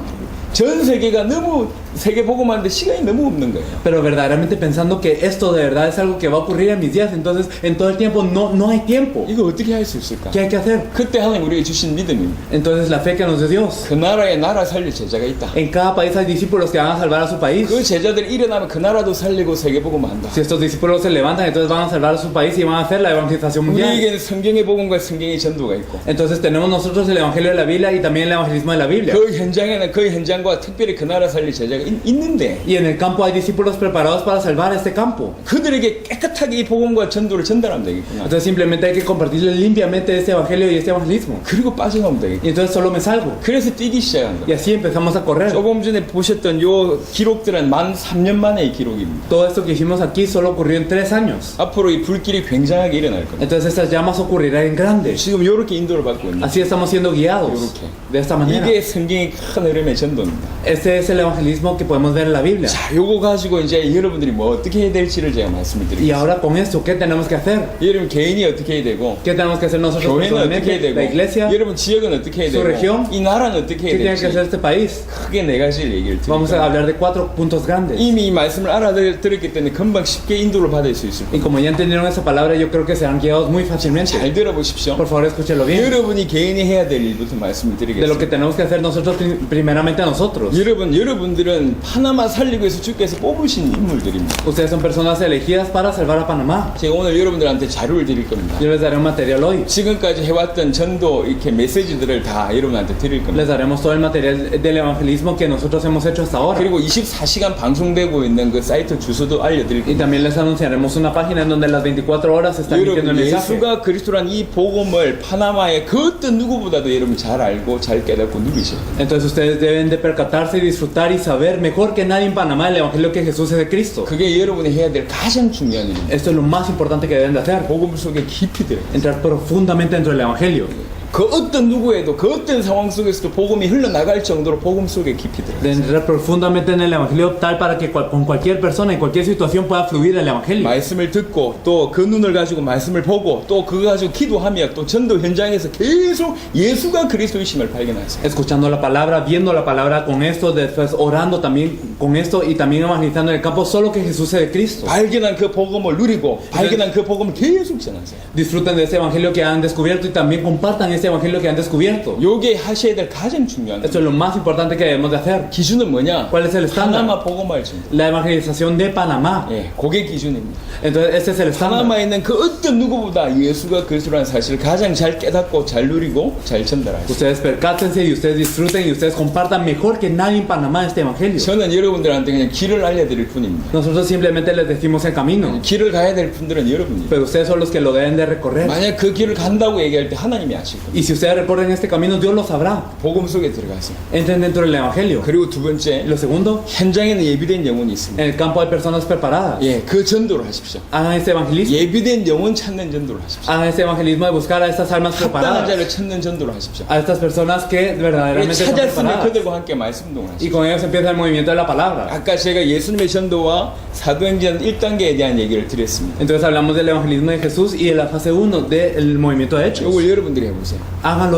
전 세계가 너무 세계복음화인데 시간이 너무 없는 거예요. Pero verdaderamente pensando que esto de verdad es algo que va a ocurrir en mis días, entonces en todo el tiempo no hay tiempo. 이거 어떻게 할 수 있을까? ¿Qué hay que hacer? 그때 하나님 우리에게 주신 믿음입니다. Entonces la fe que nos dio Dios. 그 나라에 나라 살릴 제자가 있다. En cada país hay discípulos que van a salvar a su país. 그 제자들이 일어나면 그 나라도 살리고 세계복음화 한다. Si estos discípulos se levantan, entonces van a salvar a su país y van a hacer la evangelización mundial. 우리에게는 성경의 복음과 성경의 전도가 있고 Entonces tenemos nosotros el evangelio de la Biblia y también el evangelismo de la Biblia. 그 현장에는 그 현장과 특별히 그 나라 살릴 제자가 있는데 Y en el campo hay discípulos preparados para salvar este campo. 그들에게 깨끗하게 이 복음과 전도를 전달하면 되겠구나. Entonces simplemente hay que compartirles limpiamente este evangelio y este evangelismo. 그리고 빠져나오면 Y 되겠구나. entonces solo me salgo. 그래서 뛰기 시작한다. Y así empezamos a correr. 조금 전에 보셨던 요 기록들은 만 3년 만의 기록입니다. Todo esto que hicimos aquí solo ocurrió en 3 años. 앞으로 이 불길이 굉장하게 일어날 겁니다. Entonces estas llamas ocurrirán en grande. 지금 이렇게 인도를 받고 있는. Así estamos siendo guiados. 이렇게. De esta manera. 이게 성경의 큰 흐름의 전도입니다. Este es el evangelismo que podemos ver en la Biblia. 자, 요거 가지고 이제 여러분들이 뭐 어떻게 해야 될지를 제가 말씀을 Y 드리겠습니다. ahora con esto, ¿qué tenemos que hacer? 여러분 개인이 어떻게 해야 되고, ¿Qué tenemos que hacer nosotros 교회는 어떻게 해야 personalmente? 되고, La iglesia. 여러분 지역은 어떻게 해야 su 되고, región, 이 나라는 어떻게 ¿Qué 해야 tiene que hacer 될지 este país? 크게 네 가지를 얘기를 Vamos a 드립니다. hablar de 4 puntos grandes. 이미 이 말씀을 알아들었기 때문에 금방 쉽게 인도를 받을 수 있을 Y 겁니다. como ya entendieron esa palabra, yo creo que serán guiados muy fácilmente. 잘 들어보십시오. Por favor, escúchelo bien. 여러분이 개인이 해야 될 일부터 말씀을 De lo que 드리겠습니다. tenemos que hacer nosotros primeramente a nosotros. 여러분들은 파나마 살리기 위해서 주께서 뽑으신 인물들입니다. Ustedes son personas elegidas para salvar a Panamá. 제가 오늘 여러분들한테 자료를 드릴 겁니다. Yo les daré un material hoy. 지금까지 해왔던 전도 이렇게 메시지들을 다 여러분한테 드릴 겁니다. Les daremos todo el material del evangelismo que nosotros hemos hecho hasta ahora. 그리고 24시간 방송되고 있는 그 사이트 주소도 알려드릴 Y 겁니다. también les anunciaremos una página en donde las 24 horas se está emitiendo el 여러분 mensaje. 예수가 그리스도란 이 복음을 파나마의 그 어떤 누구보다도 여러분 잘 알고 잘 깨닫고 누리셔야 돼요. Entonces ustedes deben de percatarse y disfrutar y saber mejor que nadie en Panamá el evangelio que Jesús es de Cristo. 그게 여러분이 해야 될 가장 중요한 일입니다. Esto es lo más importante que deben de hacer. 복음 속에 깊이 들어요. Entrar profundamente dentro del evangelio. 그 어떤 누구에도 그 어떤 상황 속에서도 복음이 흘러나갈 정도로 복음 속에 깊이 들어요. De entrar profundamente en el evangelio tal para que con cualquier persona en cualquier situación pueda fluir el evangelio. 말씀을 듣고 또 그 눈을 가지고 말씀을 보고 또 그거 가지고 기도하며 또 전도 현장에서 계속 예수가 그리스도이심을 발견하세요. Escuchando la palabra, viendo la palabra con esto, después orando también con esto y también evangelizando en el campo solo que Jesús es de Cristo. 발견한 그 복음을 누리고 발견한 그 복음을 계속 전하세요. Disfruten de ese evangelio que han descubierto y también compartan ese evangelio que han descubierto. 요게 하셔야 될 가장 중요한 Esto es lo más importante que debemos de hacer. 기준은 뭐냐? ¿Cuál es el estándar? 파나마 복음할 준. La evangelización de Panamá. 예, 그게 기준입니다. Entonces este es el estándar. 파나마에 있는 그 어떤 누구보다 예수가 그리스도라는 사실을 가장 잘 깨닫고 잘 누리고 잘 전달하세요. Ustedes percátense y ustedes disfruten y ustedes compartan mejor que nadie en Panamá este evangelio. 저는 여러분들한테 그냥 길을 알려드릴 뿐입니다. Nosotros simplemente les decimos el camino, 길을 가야 될 분들은 여러분입니다. pero ustedes son los que lo deben de recorrer. 만약 그 길을 간다고 얘기할 때 하나님이 아실 겁니다. Y si ustedes recorren este camino, Dios lo sabrá. 복음 속에 들어가세요. Entren dentro del evangelio. 그리고 두 번째, Y lo segundo, 현장에는 예비된 영혼이 있습니다. en el campo hay personas preparadas. 예, 그 전도를 하십시오. Hagan este evangelismo. 예비된 영혼 찾는 전도를 하십시오. Hagan este evangelismo de buscar a estas almas 합당한 preparadas. 자를 찾는 전도를 하십시오. A estas personas que 그리고 verdaderamente son 찾았으면 preparadas. 그들과 함께 말씀동을 Y 하십시오. con ellos empieza el movimiento de la palabra. 아까 제가 예수님의 전도와 사도행전 1단계에 대한 얘기를 드렸습니다. Entonces hablamos del evangelismo de Jesús y de la fase 1 del movimiento de hechos. 이걸 여러분들이 해보세요. Hagan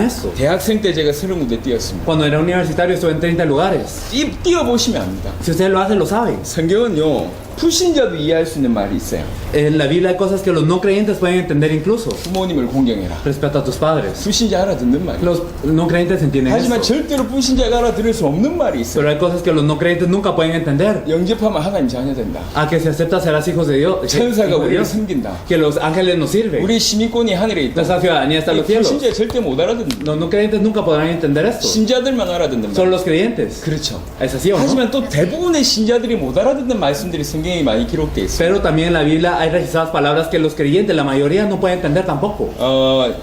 esto. 대학생 때 제가 30군데 뛰었습니다. Cuando era universitario estuve en 30 lugares. 뛰어보시면 압니다. Si ustedes lo hacen, lo saben. 성경은요, 불신자도 이해할 수 있는 말이 있어요. En la Biblia hay cosas que los no creyentes pueden entender incluso. 부모님을 공경해라. Respeta a tus padres. 불신자 알아듣는 말이에요. Los no creyentes entienden 하지만 esto. 절대로 불신자가 알아들을 수 없는 말이 있어요. Pero hay cosas que los no creyentes nunca pueden entender. 영접하면 하나님 자녀 된다. A que se acepta serás hijos de Dios. 천사가 hijos de 우리를 Dios. 섬긴다. Que los ángeles nos sirven. 우리 시민권이 하늘에 있다. Nuestra ciudadanía está en los cielos. 불신자 절대 못 알아듣는다. Los no creyentes nunca podrán entender esto. 신자들만 알아듣는 Son 말. los creyentes. 그렇죠. ¿Es así o no? 하지만 또 대부분의 신자들이 못 알아듣는 말씀들이 성경에 많이 기록되어 있어요. Pero también en la Biblia hay registradas palabras que los creyentes, la mayoría, no pueden entender tampoco.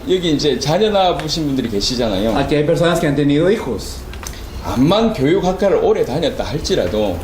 여기 이제 자녀 낳아보신 분들이 계시잖아요. Aquí hay personas que han tenido hijos. 암만 교육학과를 오래 다녔다 할지라도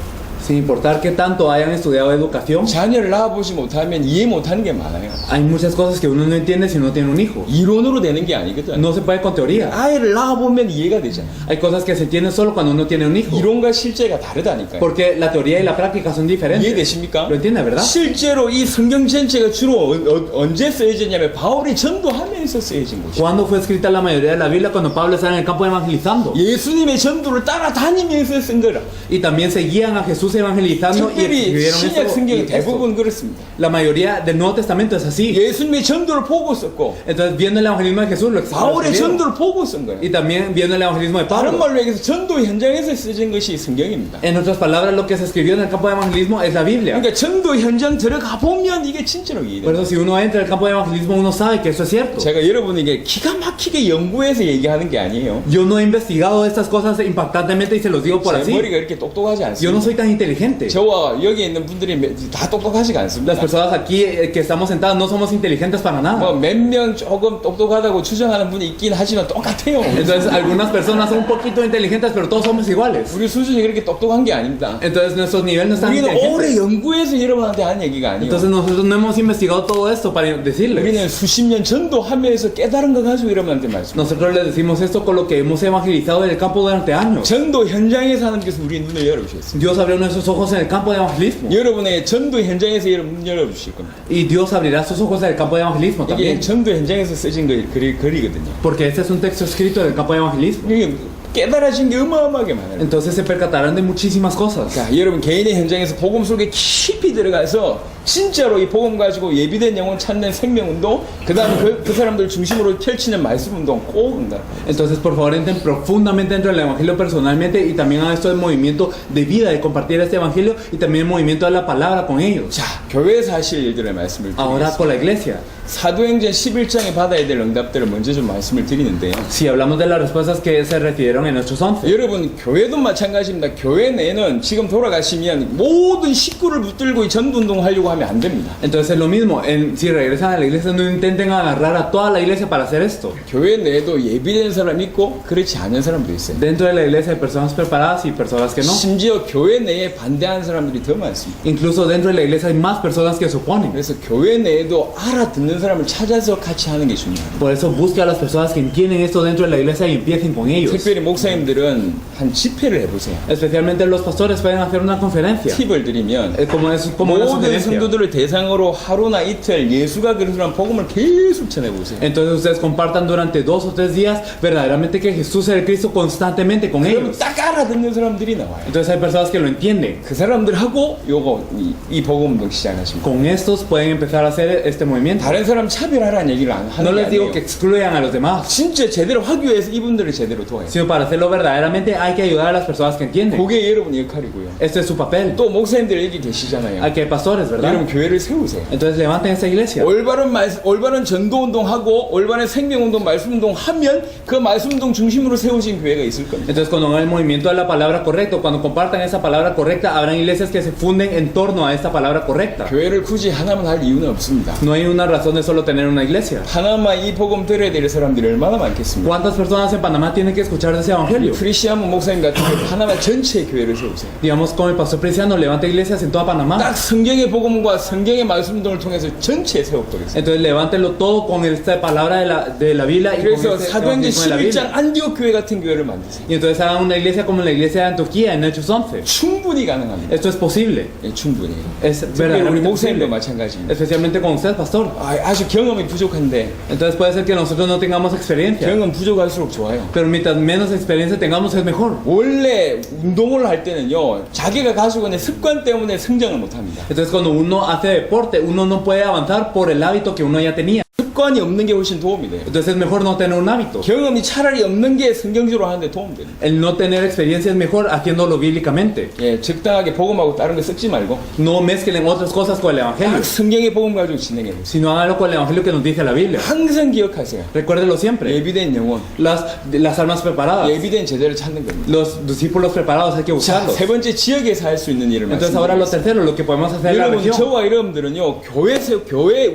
Sin importar que tanto hayan estudiado educación, 자녀를 낳아보지 못하면 이해 못하는 게 많아요. hay muchas cosas que uno no entiende si no tiene un hijo. 이론으로 되는 게 아니거든. No se puede con teoría. 아이를 낳아보면 이해가 되잖아. Hay cosas que se entienden solo cuando uno tiene un hijo. 이론과 실제가 다르다니까요. Porque la teoría y la práctica son diferentes. 이해되십니까? ¿Lo entiende, verdad? 실제로 이 성경 전체가 주로 언제 쓰여졌냐면 바울이 전도하면서 쓰여진 것이죠. ¿Cuándo fue escrita la mayoría de la Biblia? Cuando Pablo estaba en el campo evangelizando. 예수님의 전도를 따라다니면서 쓴 거라. Y también seguían a Jesús Jesús evangelizando y 특별히 escribieron 신약 성경이 esto. 대부분 그렇습니다. La mayoría del Nuevo Testamento es así. 예수님의 전도를 보고 썼고 Entonces, viendo el evangelismo de Jesús, lo 바울의 escribieron. 전도를 보고 쓴 거예요. Y también viendo el evangelismo de 다른 Pablo. 말로 얘기해서 전도 현장에서 쓰진 것이 성경입니다. En otras palabras, lo que se escribió en el campo de evangelismo es la Biblia. 그러니까 전도 현장 들어가 보면 이게 진짜로 Por 이해돼요. eso, si uno entra al campo de evangelismo, uno sabe que eso es cierto. 제가 여러분에게 기가 막히게 연구해서 얘기하는 게 아니에요. Yo no he investigado estas cosas impactantemente y se los digo por 제 así. 머리가 이렇게 똑똑하지 Yo no 않습니다. soy tan inteligente. 저와 여기 있는 분들이 다 똑똑하지가 Las 않습니다. personas aquí que estamos sentadas no somos inteligentes para 뭐 nada. 몇 명 조금 똑똑하다고 추정하는 분이 있긴 하지만 똑같아요. Entonces, algunas personas son un poquito inteligentes, pero todos somos iguales. 우리 수준이 그렇게 똑똑한 게 아닙니다. Entonces, nuestro nivel no es tan 우리는 오래 inteligente. 연구해서 여러분한테 한 얘기가 아니에요. Entonces, nosotros no hemos investigado todo esto para decirles. 우리는 수십 년 전도하면서 깨달은 거 가지고 여러분한테 말씀. Nosotros les decimos esto con lo que hemos evangelizado en el campo durante años. 전도 현장에서 하나님께서 우리 눈을 열어주셨습니다. Dios abrió nuestros ojos en el campo de evangelismo. 여러분의 전도 현장에서 여러분 문 열어주실 겁니다. Y Dios abrirá sus ojos en el campo de evangelismo 이게 también. 전도 현장에서 쓰신 글이거든요. Porque este es un texto escrito en el campo de evangelismo. 이게 깨달아진 게 어마어마하게 많아요. Entonces se percatarán de muchísimas cosas. 자, 여러분 개인의 현장에서 복음 속에 깊이 들어가서 진짜로 이 복음 가지고 예비된 영혼 찾는 생명운동, 그 다음에 그 사람들 중심으로 펼치는 말씀운동 꼭 한다. Entonces, por favor, entren profundamente dentro del evangelio personalmente y también a esto del movimiento de vida, de compartir este evangelio y también el movimiento de la palabra con ellos. 자, 교회에서 하실 일들의 말씀을 Ahora 드리겠습니다. con la iglesia. 사도행전 11장에 받아야 될 응답들을 먼저 좀 말씀을 드리는데요. Si hablamos de las respuestas que se recibieron en Hechos 11. 여러분 교회도 마찬가지입니다. 교회 내에는 지금 돌아가시면 모든 식구를 붙들고 이 전도운동 하려고 하면 안 됩니다. Entonces es lo mismo, si regresan a la iglesia no intenten agarrar a toda la iglesia para hacer esto. 교회 내에도 예비된 사람 있고 그렇지 않은 사람도 있어요. Dentro de la iglesia hay personas preparadas y personas que no. 심지어 교회 내에 반대하는 사람들이 더 많습니다. Incluso dentro de la iglesia hay más personas que se oponen. 그래서 교회 내에도 알아듣는 사람을 찾아서 같이 하는 게 중요합니다. Por eso busque a las personas que entienden esto dentro de la iglesia y empiecen con ellos. 특별히 목사님들은 한 집회를 해보세요. Especialmente los pastores pueden hacer una conferencia. 팁을 드리면 Como una 모든 sugerencia. 성도들을 대상으로 하루나 이틀 예수가 그리스도란 복음을 계속 전해보세요. Entonces ustedes compartan durante 2 o 3 días verdaderamente que Jesús es el Cristo constantemente con 그럼 ellos. 딱 알아듣는 사람들이 나와요. Entonces hay personas que lo entienden. 그 사람들하고 요거 이 복음운동 시작하십니다. Con estos pueden empezar a hacer este movimiento. 다른 사람 차별하라는 얘기를 안 No 하는 게 les digo 아니에요. que excluyan a los demás, 진짜 제대로 하기 위해서 이분들을 제대로 도와요. sino para hacerlo verdaderamente hay que ayudar a las personas que entienden. 그게 여러분 역할이고요. Este es su papel. 또 목사님들 여기 계시잖아요. Aquí hay pastores, 여러분 ¿verdad? 교회를 세우세요. Entonces levanten esta iglesia. 올바른 전도운동하고 올바른 생명운동, 말씀운동 하면 그 말씀운동 중심으로 세워진 교회가 있을 겁니다. Entonces cuando hagan el movimiento de la palabra correcta, cuando compartan esa palabra correcta, habrán iglesias que se funden en torno a esta palabra correcta. 교회를 굳이 하나만 할 이유는 없습니다. No hay una razón de solo tener una iglesia. 하나만 이 복음 들어야 될 사람들이 얼마나 많겠습니까? ¿Cuántas personas en Panamá tienen que escuchar de ese evangelio? 크리스티안 목사님 같은 경우 하나만 전체 교회를 세우세요. Digamos como el pastor Preciano levanta iglesias en toda Panamá. 딱 성경의 복음과 성경의 말씀운동을 통해서 전체 세워버리겠습니다. Entonces levántenlo todo con esta palabra de la Biblia y con 그래서 este 사도행전 evangelismo de la 11장 Biblia. 안디옥 교회 같은 교회를 만드세요. Y entonces hagan una iglesia como la iglesia de Antioquía en Hechos 11. 충분히 가능합니다. Esto es posible. 예, 충분히. Es 특별히 우리 verdaderamente 목사님도 posible. 마찬가지입니다. Especialmente con usted, pastor. 아주 경험이 부족한데 Entonces puede ser que nosotros no tengamos experiencia. 경험 부족할수록 좋아요. Pero mientras menos experiencia tengamos es mejor. 원래 운동을 할 때는요 자기가 가지고 있는 습관 때문에 성장을 못합니다. Entonces cuando uno hace deporte, uno no puede avanzar por el hábito que uno ya tenía. 습관이 없는 게 훨씬 도움이 돼요. Entonces es mejor no tener un hábito. 경험이 차라리 없는 게 성경적으로 하는데 도움 됩니다. El no tener experiencia es mejor haciéndolo bíblicamente. 예, 적당하게 복음하고 다른 거 섞지 말고 No mezclen otras cosas con el evangelio, 딱 성경의 복음 가지고 진행해 보세요. sino háganlo con el evangelio que nos dice la Biblia. 항상 기억하세요. Recuérdenlo siempre. 예비된 영혼, Las almas preparadas, 예비된 제자를 찾는 겁니다. los discípulos preparados hay que 자, buscarlos. 세 번째 지역에서 할 수 있는 일을 Entonces ahora lo 말씀드리겠습니다. tercero, lo que podemos hacer en la 여러분 región. 저와 여러분들은요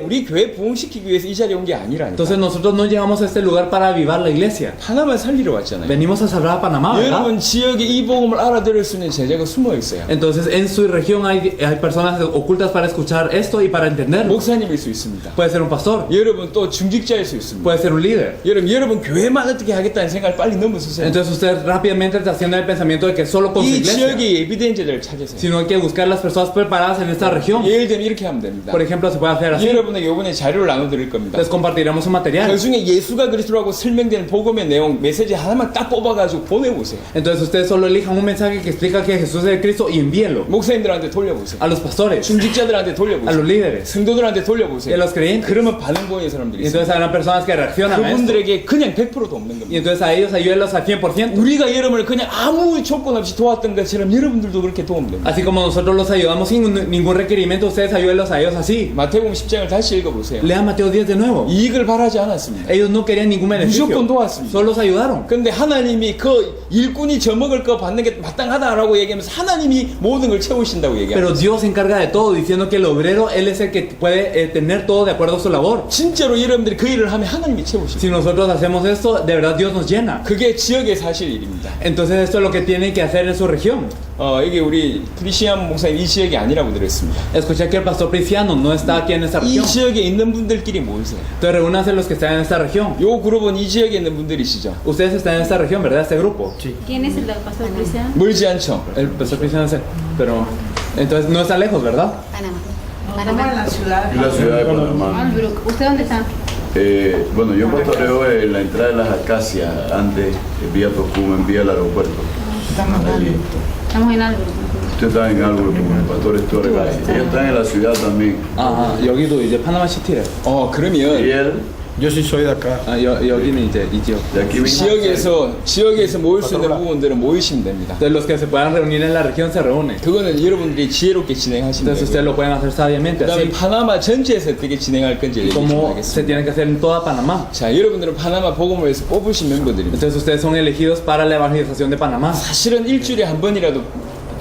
우리 교회 부흥시키기 위해서 이 자리에 온 게 아니라니까. Entonces nosotros no llegamos a este lugar para avivar la iglesia. 하나만 살리러 왔잖아요. Venimos a salvar a Panamá, ¿verdad? 여러분 지역에 이 복음을 알아들을 수 있는 제자가 숨어 있어요. Entonces en su región hay personas ocultas para escuchar esto y para entenderlo. 목사님일 수 있습니다. Puede ser un pastor, 여러분 또 중직자일 수 있습니다. puede ser un líder. 여러분 교회만 어떻게 하겠다는 생각을 빨리 넘어서세요. Entonces usted rápidamente está haciendo el pensamiento de que solo con su 이 iglesia, 지역에 예비된 제자를 찾으세요. sino hay que buscar las personas preparadas en esta región. 예를 들면 이렇게 하면 됩니다. Por ejemplo, se puede hacer así. 여러분에게 이번에 자료를 나눠드릴 겁니다. Les compartiremos su material. 그 중에 예수가 그리스도라고 설명되는 복음의 내용 메시지 하나만 딱 뽑아가지고 보내보세요. Entonces ustedes solo elijan un mensaje que explica que Jesús es el Cristo y envíenlo 목사님들한테 돌려보세요. a los pastores, 중직자들한테 a los 돌려보세요. líderes. 성도들한테 Y a 돌려보세요. los creyentes. 그러면 반응 보이는 사람들이 Y 있어요. entonces habrán personas que reaccionan a esto. 그분들에게 그냥 100%도 없는 Y 겁니다. entonces a ellos ayúdenlos al 100%. 우리가 여러분을 그냥 아무 조건 없이 도왔던 것처럼 여러분들도 그렇게 도우면 됩니다. Así como nosotros los ayudamos sin ningún requerimiento, ustedes ayúdenlos a ellos así. 마태복음 10장을 다시 읽어보세요. Lean Mateo 10 de nuevo. 이익을 바라지 않았습니다. Ellos no querían ningún beneficio. 무조건 도왔습니다. Solo los ayudaron. 근데 하나님이 그 일꾼이 저 먹을 거 받는 게 마땅하다라고 얘기하면서 하나님이 모든 걸 채우신다고 얘기합니다. Pero Dios se encarga de todo, diciendo que el obrero, Él es el que puede tener todo de acuerdo a su labor. 진짜로 여러분들이 그 일을 하면 하나님이 채우십니다. Si nosotros hacemos esto, de verdad Dios nos llena. 그게 지역의 사실 일입니다. Entonces esto es lo que tienen que hacer en su región. 이게 우리 프리시안 목사님 이 지역이 아니라고 들었습니다. Escuché que el pastor Priciano no está aquí en esta 이 región. 지역에 있는 분들끼리 모이세요. Entonces reúnanse los que están en esta región. 요 그룹은 이 지역에 있는 분들이시죠. Ustedes están en esta región, ¿verdad? Este grupo. ¿Quién es el pastor Cristiano? 멀지 않죠. El pastor Priciano es pero entonces no está lejos, ¿verdad? Panamá. Estamos en la ciudad. En la ciudad de Panamá. ¿Usted dónde está? Bueno, yo pastoreo en la entrada de las Acacias, antes, vía Tocumen, vía el aeropuerto. Estamos en Estamos en algo. Usted está en algo como el pastor Torres. Ellos están en la ciudad también. 아, 여기도 이제 파나마 시티래. Y 그러면 él, Yo sí soy de acá. 아, 여기는 이제 이 지역. de aquí mismo. 지역에서 모일 수 있는 부분들은 모이시면 됩니다. Entonces los que se puedan reunir en la región se reúnen. 그거는 여러분들이 지혜롭게 진행하시면 Entonces ustedes 되고요. lo pueden hacer sabiamente, 그다음에 así 파나마 전체에서 어떻게 진행할 건지 얘기 좀 como se 하겠습니다. tiene que hacer en toda Panamá. 자, 여러분들은 파나마 복음을 위해서 뽑으신 멤버들입니다. Entonces ustedes son elegidos para la evangelización de Panamá. 사실은 일주일에 한 번이라도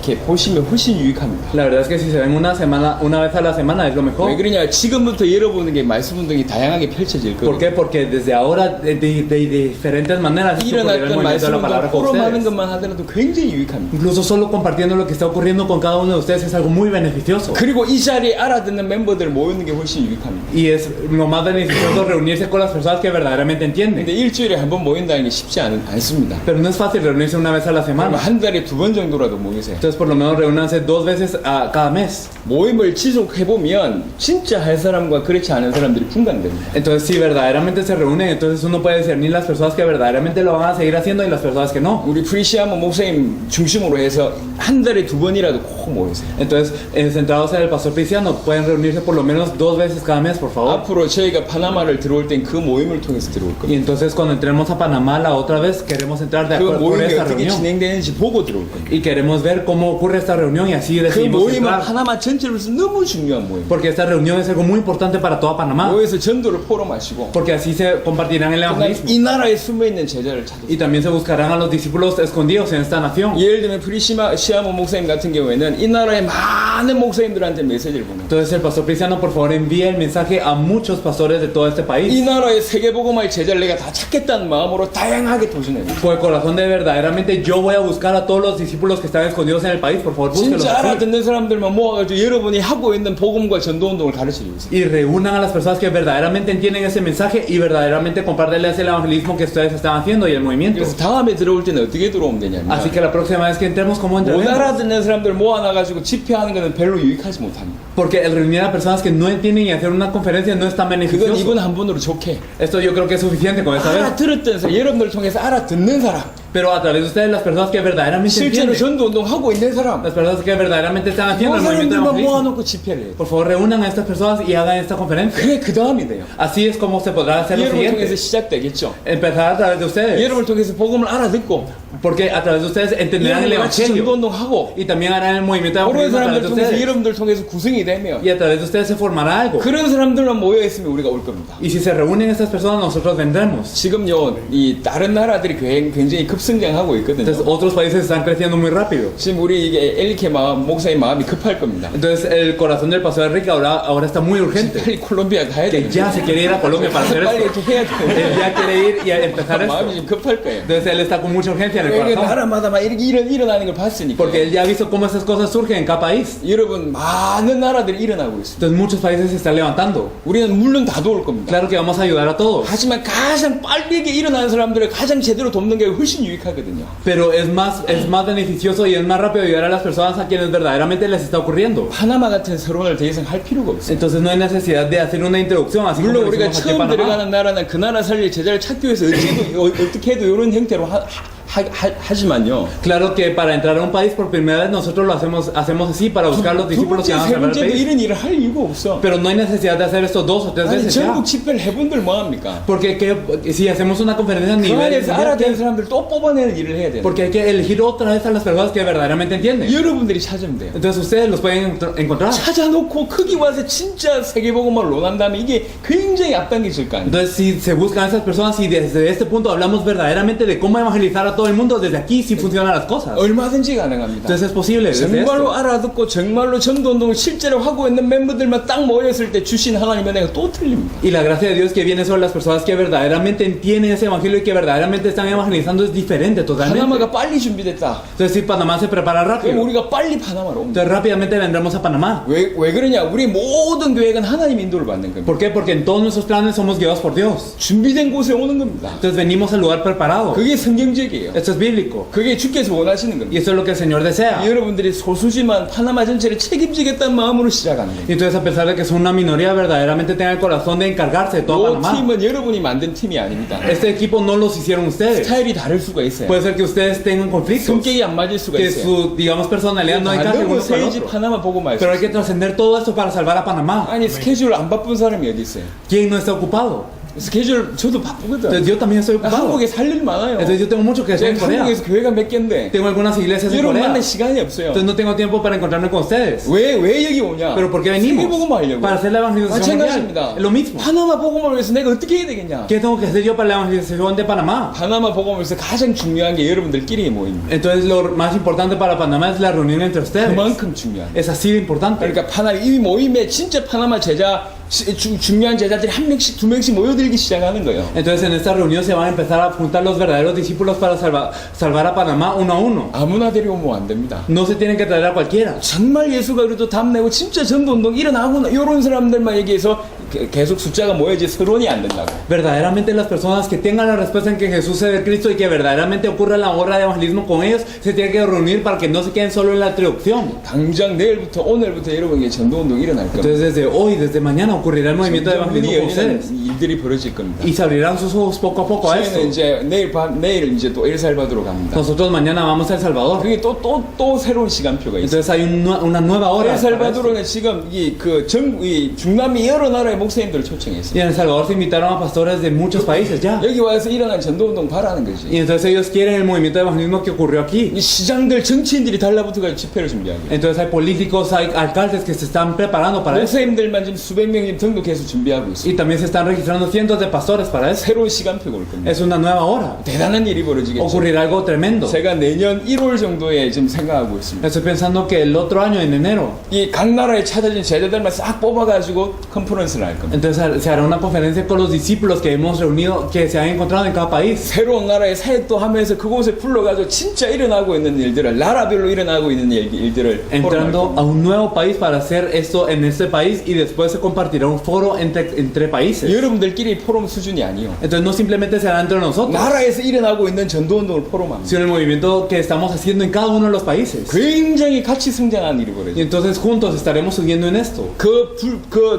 이렇게 보시면 훨씬 유익합니다. La verdad es que si se ven una vez a la semana es lo 왜 mejor. 그러냐? 지금부터 여러분에게 말씀 운동이 다양하게 펼쳐질 ¿Por 거예요. qué? Porque desde ahora de diferentes maneras esto ocurrirá el 일어났던 movimiento 말씀 de la 운동 palabra con 포럼하는 ustedes. 것만 하더라도 굉장히 유익합니다. Incluso solo compartiendo lo que está ocurriendo con cada uno de ustedes es algo muy beneficioso. 그리고 이 자리에 알아듣는 멤버들 모이는 게 훨씬 유익합니다. Y es lo más beneficioso reunirse con las personas que verdaderamente 근데 entienden. 일주일에 한 번 모인다는 게 쉽지 않습니다. Pero no es fácil reunirse una vez a la 그러면 semana. 한 달에 2번 정도라도 모이세요. Entonces por lo menos reúnanse 2 veces a cada mes. 모임을 지속해보면 진짜 할 사람과 그렇지 않은 사람들이 분간됩니다. Entonces si verdaderamente se reúnen, entonces uno puede discernir las personas que verdaderamente lo van a seguir haciendo y las personas que no. 우리 프리시아모 목사님 중심으로 해서 한 달에 2번이라도 꼭 모이세요. Entonces, centrados en el pastor Priciano, pueden reunirse por lo menos 2 veces cada mes, por favor. 앞으로 저희가 파나마를 들어올 땐 그 모임을 통해서 들어올 Y 겁니다. entonces cuando entremos a Panamá la otra vez, queremos entrar de 그 acuerdo por 모임이 esta 어떻게 reunión. 진행되는지 보고 들어올 겁니다. Y queremos ver cómo ocurre esta reunión y así 그 decidimos 모임은 entrar. 파나마 전체로서 너무 중요한 모임. Porque esta reunión es algo muy importante para toda Panamá. 모여서 전도를 포럼하시고 Porque así se compartirán el 그다음에 evangelismo. 이 나라에 숨어있는 제자를 찾으세요. Y también se buscarán a los discípulos escondidos en esta nación. 예를 들면 시아모 목사님 같은 경우에는 이 나라의 많은 목사님들한테 메시지를 보내요. Entonces el pastor Priciano, por favor, envíe el mensaje a muchos pastores de todo este 이 país. 나라의 세계복음화의 제자를 내가 다 찾겠다는 마음으로 다양하게 도전해요. Por el corazón de verdaderamente yo voy a buscar a todos los discípulos que están escondidos en el país. Por favor, búsquenlos 진짜 así. 알아듣는 사람들만 모아가지고 여러분이 하고 있는 복음과 전도운동을 가르쳐주세요. Y reúnan a las personas que verdaderamente entienden ese mensaje y verdaderamente compártanles el evangelismo que ustedes están haciendo y el movimiento. 그래서 다음에 들어올 때는 어떻게 들어오면 되냐면 Así que la próxima vez que entremos, ¿cómo 못 entraremos? 알아듣는 사람들 모아놔가지고 집회하는 것은 별로 유익하지 못합니다. Porque el reunir a personas que no entienden y hacer una conferencia no es tan 그건 beneficioso. 이번 한 번으로 좋게 Esto yo creo que es suficiente con esta vez. 알아들었던 사람, 여러분들 통해서 알아듣는 사람, Pero a través de ustedes, las personas que verdaderamente 실제로 entienden, 전도운동 하고 있는 사람, las personas que verdaderamente están 그 haciendo el movimiento de 사람들만 evangelismo, 모아놓고 집회를 해요. por favor reúnan a estas personas y hagan esta conferencia. 그래 그 다음이 돼요. Así es como se podrá hacer lo 여러분을 통해서 siguiente. 시작되겠죠. Empezar a través de ustedes. 여러분을 통해서 복음을 알아듣고 Porque a través de ustedes entenderán el 여러분들 같이 evangelio. 전도운동 하고 Y también harán el movimiento de 그런 evangelismo a través 사람들 de 통해서 ustedes. 여러분들 통해서 구성이 되면 Y a través de ustedes se formará algo. 그런 사람들만 모여 있으면 우리가 올 겁니다. Y si se reúnen estas personas, nosotros vendremos. 지금요 이 다른 나라들이 굉장히 급성장하고 있거든요. Entonces otros países están creciendo muy rápido. 지금 우리 이게 엘리케 목사님 마음이 급할 겁니다. Entonces el corazón del pastor Enrique ahora está muy urgente. 빨리 콜롬비아 가야 Que 돼. ya se quiere ir a Colombia para hacer 빨리 esto. 이렇게 해야 돼. Él ya quiere ir y a empezar 마음이 esto. 좀 급할 거예요. Entonces él está con mucha urgencia en el 이게 corazón. 나라마다 막 이렇게 일어나는 걸 봤으니까. Porque él ya ha visto cómo esas cosas surgen en cada país. 여러분 많은 나라들이 일어나고 있습니다. Entonces muchos países se están levantando. 우리는 물론 다 도울 겁니다. Claro que vamos a ayudar a todos. 하지만 가장 빠르게 일어나는 사람들을 가장 제대로 돕는 게 훨씬 유익하거든요. Pero es más beneficioso y es más rápido ayudar a las personas a quienes verdaderamente les está ocurriendo. 파나마 같은 서론을 더 이상 할 필요가 없어요. Entonces no hay necesidad de hacer una introducción así como 물론 lo 우리가 hicimos aquí en 처음 Panamá. 들어가는 나라는 그 나라 살릴 제자를 찾기 위해서 어떻게 해도 이런 형태로 하지만요. Claro que para entrar a un país por primera vez nosotros lo hacemos así para buscar los 두 discípulos que 번째, van a 세 salvar el 번째도 país. 이런 일을 할 이유가 없어. Pero no hay necesidad de hacer esto 2 o 3 아니 veces ya. 전국 집회를 해본들 뭐합니까? Porque si hacemos una conferencia a 그 nivel 안에서 mundial, 알아듣는 사람들 또 뽑아내는 일을 해야 돼요. porque hay que elegir otra vez a las personas que verdaderamente entienden. 여러분들이 찾으면 돼요. Entonces ustedes los pueden encontrar. 찾아놓고 거기 와서 진짜 세계복음을 논한다면 이게 굉장히 앞당겨질 거 아니에요. Entonces si se buscan a esas personas y desde este punto hablamos verdaderamente de cómo evangelizar a todo el mundo, desde aquí sí funcionan las cosas. 얼마든지 가능합니다. Entonces es posible. desde 정말로 esto. 알아듣고 정말로 전도운동을 실제로 하고 있는 멤버들만 딱 모였을 때 주신 하나님의 은혜가 또 틀립니다. Y la gracia de Dios que viene sobre las personas que verdaderamente entienden ese evangelio y que verdaderamente están evangelizando es diferente totalmente. 파나마가 빨리 준비됐다. Entonces si Panamá se prepara 그럼 rápido, 우리가 빨리 파나마로 옵니다. entonces rápidamente vendremos a Panamá. 왜 그러냐? 우리 모든 계획은 하나님 인도를 받는 겁니다. ¿Por qué? Porque en todos nuestros planes somos guiados por Dios. 준비된 곳에 오는 겁니다. Entonces venimos al lugar preparado. 그게 성경적이에요. Esto es bíblico. 그게 주께서 원하시는 Y 겁니다. eso es lo que el Señor desea. 여러분들이 소수지만 파나마 전체를 책임지겠다는 마음으로 시작하는 Y 거예요. entonces a pesar de que son una minoría, verdaderamente tengan el corazón de encargarse de 이 toda Panamá. 팀은 여러분이 만든 팀이 아닙니다. Este equipo no los hicieron ustedes. 스타일이 다를 수가 있어요. Puede ser que ustedes tengan conflictos, 성격이 안 맞을 수가 que 있어요. su, digamos, personalidad no encaje 반대로 uno con el 세이지 otro. 파나마 보고 말씀. Pero hay que trascender todo esto para salvar a Panamá. 아니 스케줄 안 바쁜 사람이 어디 있어요? ¿Quién no está ocupado? 스케줄 저도 바쁘거든. Entonces yo también estoy ocupado. 한국에 살 일 많아요. Entonces yo tengo mucho que hacer en Corea. 한국에서 교회가 몇 개인데 Tengo algunas iglesias en 여러분 Corea. 만날 시간이 없어요. Entonces no tengo tiempo para encontrarme con ustedes. 왜 여기 오냐? Pero ¿por qué venimos? 세계복음 하려고. Para hacer la evangelización 마찬가지입니다. mundial. Es lo mismo. 파나마 복음을 위해서 내가 어떻게 해야 되겠냐? ¿Qué tengo que hacer yo para la evangelización de Panamá? 파나마 복음을 위해서 가장 중요한 게 여러분들끼리 모입니다. Entonces lo más importante para Panamá es la reunión entre ustedes. 그만큼 중요한. Es así de importante. 그러니까 이 모임에 진짜 파나마 제자 중요한 제자들이 한 명씩 두 명씩 모여들기 시작하는 거예요. Entonces en esta reunión se van a empezar a juntar los verdaderos discípulos para salvar a Panamá uno a uno. 아무나 데려오면 안 됩니다. No se tienen que traer a cualquiera. 정말 예수가 그래도 답내고 진짜 전도운동 일어나구나 이런 사람들만 얘기해서 계속 숫자가 모여지 서론이 안 된다고. Verdaderamente las personas que tengan la respuesta en que Jesús es el Cristo y que verdaderamente ocurra la obra de evangelismo con ellos, se tienen que reunir para que no se queden solo en la introducción. 당장 내일부터 오늘부터 여러분에게 전도운동 일어날 겁니다. Entonces desde hoy, desde mañana ocurrirá el movimiento de evangelismo con ustedes. 일들이 벌어질 겁니다. Y se abrirán sus ojos poco a poco a esto. 저희는 이제 내일 이제 또 엘살바도로 갑니다. Nosotros mañana vamos a El Salvador. 그게 또 새로운 시간표가 있어요. Entonces hay una nueva hora. para esto. 엘살바도로는 지금 이 중남미 여러 나라의 목사님들을 초청했어요. Y en El Salvador se invitaron a pastores de muchos países ya. 여기 와서 일어난 전도운동 바라는 Y 거지. entonces ellos quieren el movimiento de evangelismo que ocurrió aquí. 이 시장들 정치인들이 달라붙어가 집회를 준비하고 Entonces hay políticos, hay alcaldes que se están preparando para eso. 목사님들만 지금 수백 명 지금 등록해서 준비하고 있어요. Y también se están registrando cientos de pastores para eso. 새로운 시간표가 올 겁니다. Es una nueva hora. 대단한 일이 벌어지겠죠. Ocurrirá algo tremendo. 제가 내년 1월 정도에 지금 생각하고 있습니다. Estoy pensando que el otro año, en enero, 이 각 나라에 찾아진 제자들만 싹 뽑아가지고 컨퍼런스를 할 겁니다. entonces se hará una conferencia con los discípulos que hemos reunido, que se han encontrado en cada país. 새로운 나라에 사역도 하면서 그곳에 불러가지고 진짜 일어나고 있는 일들을 나라별로 일어나고 있는 일들을 Entrando a un nuevo país para hacer esto en este país y después se compartirá un foro entre países. 여러분들끼리 포럼 수준이 아니요. Entonces no simplemente será entre nosotros, 나라에서 일어나고 있는 전도운동을 포럼합니다. sino el movimiento que estamos haciendo en cada uno de los países. 굉장히 같이 성장하는 일이 Y 벌어져요. entonces juntos estaremos subiendo en esto.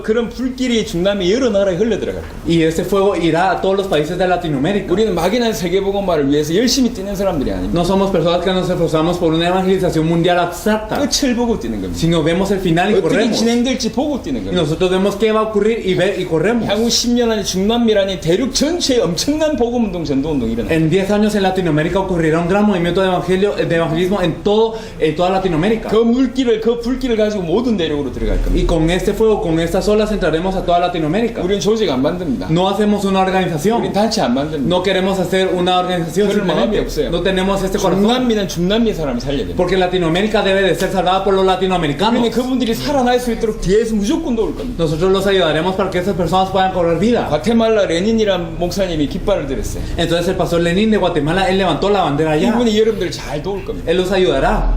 그런 불길이 중남미 여러 나라에 흘러들어갈 겁니다. Y este fuego irá a todos los países de Latinoamérica. 우리는 막연한 세계복음화를 위해서 열심히 뛰는 사람들이 아닙니다. No somos personas que nos esforzamos por una evangelización mundial abstracta, 끝을 보고 뛰는 겁니다. sino vemos el final y 어떻게 corremos. 진행될지 보고 뛰는 Y 겁니다. nosotros vemos qué va a ocurrir y corremos. 향후 10년 안에 중남미라니 대륙 전체에 엄청난 복음운동, 전도운동이 일어납니다. En 10 años en Latinoamérica ocurrirá un gran movimiento de evangelismo en toda Latinoamérica. 그 불길을 가지고 모든 대륙으로 들어갈 겁니다. Y con este fuego, con estas olas entraremos a toda Latinoamérica. 우리는 조직 안 만듭니다. No hacemos una organización. 우리는 단체 안 만듭니다. No queremos hacer una organización. 그럴 마음이 Simplemente. 없어요. No tenemos este corazón. 중남미는 중남미 사람이 살려야 됩니다. Porque Latinoamérica debe de ser salvada por los latinoamericanos. 우리는 그분들이 살아날 수 있도록 뒤에서 무조건 도울 겁니다. Nosotros los ayudaremos para que esas personas puedan correr vida. 과테말라 레닌이란 목사님이 깃발을 들었어요. Entonces el pastor Lenin de Guatemala, él levantó la bandera allá. 이분이 여러분들 잘 도울 겁니다. Él los ayudará.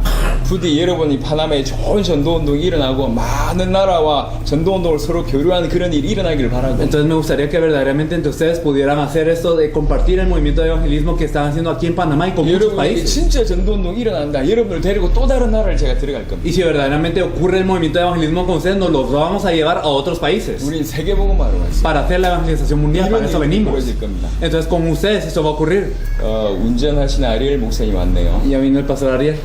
부디 여러분이 파나마에 좋은 전도운동이 일어나고 많은 나라와 전도운동을 서로 교류하는 그런 일이 일어나기를 바라고 Entonces me gustaría que verdaderamente entre ustedes pudieran hacer esto de compartir el movimiento de evangelismo que están haciendo aquí en Panamá y con muchos 여러분이 países. 진짜 전도운동이 일어난다. 여러분을 데리고 또 다른 나라를 제가 들어갈 겁니다. Y si verdaderamente ocurre el movimiento de evangelismo con ustedes, nos los vamos a llevar a otros países 우린 세계복음화로 왔습니다. para hacer la evangelización mundial. Para eso venimos. 벌어질 겁니다. Entonces con ustedes esto va a ocurrir. 운전하신 아리엘 목사님 왔네요. Ya vino el pastor Ariel.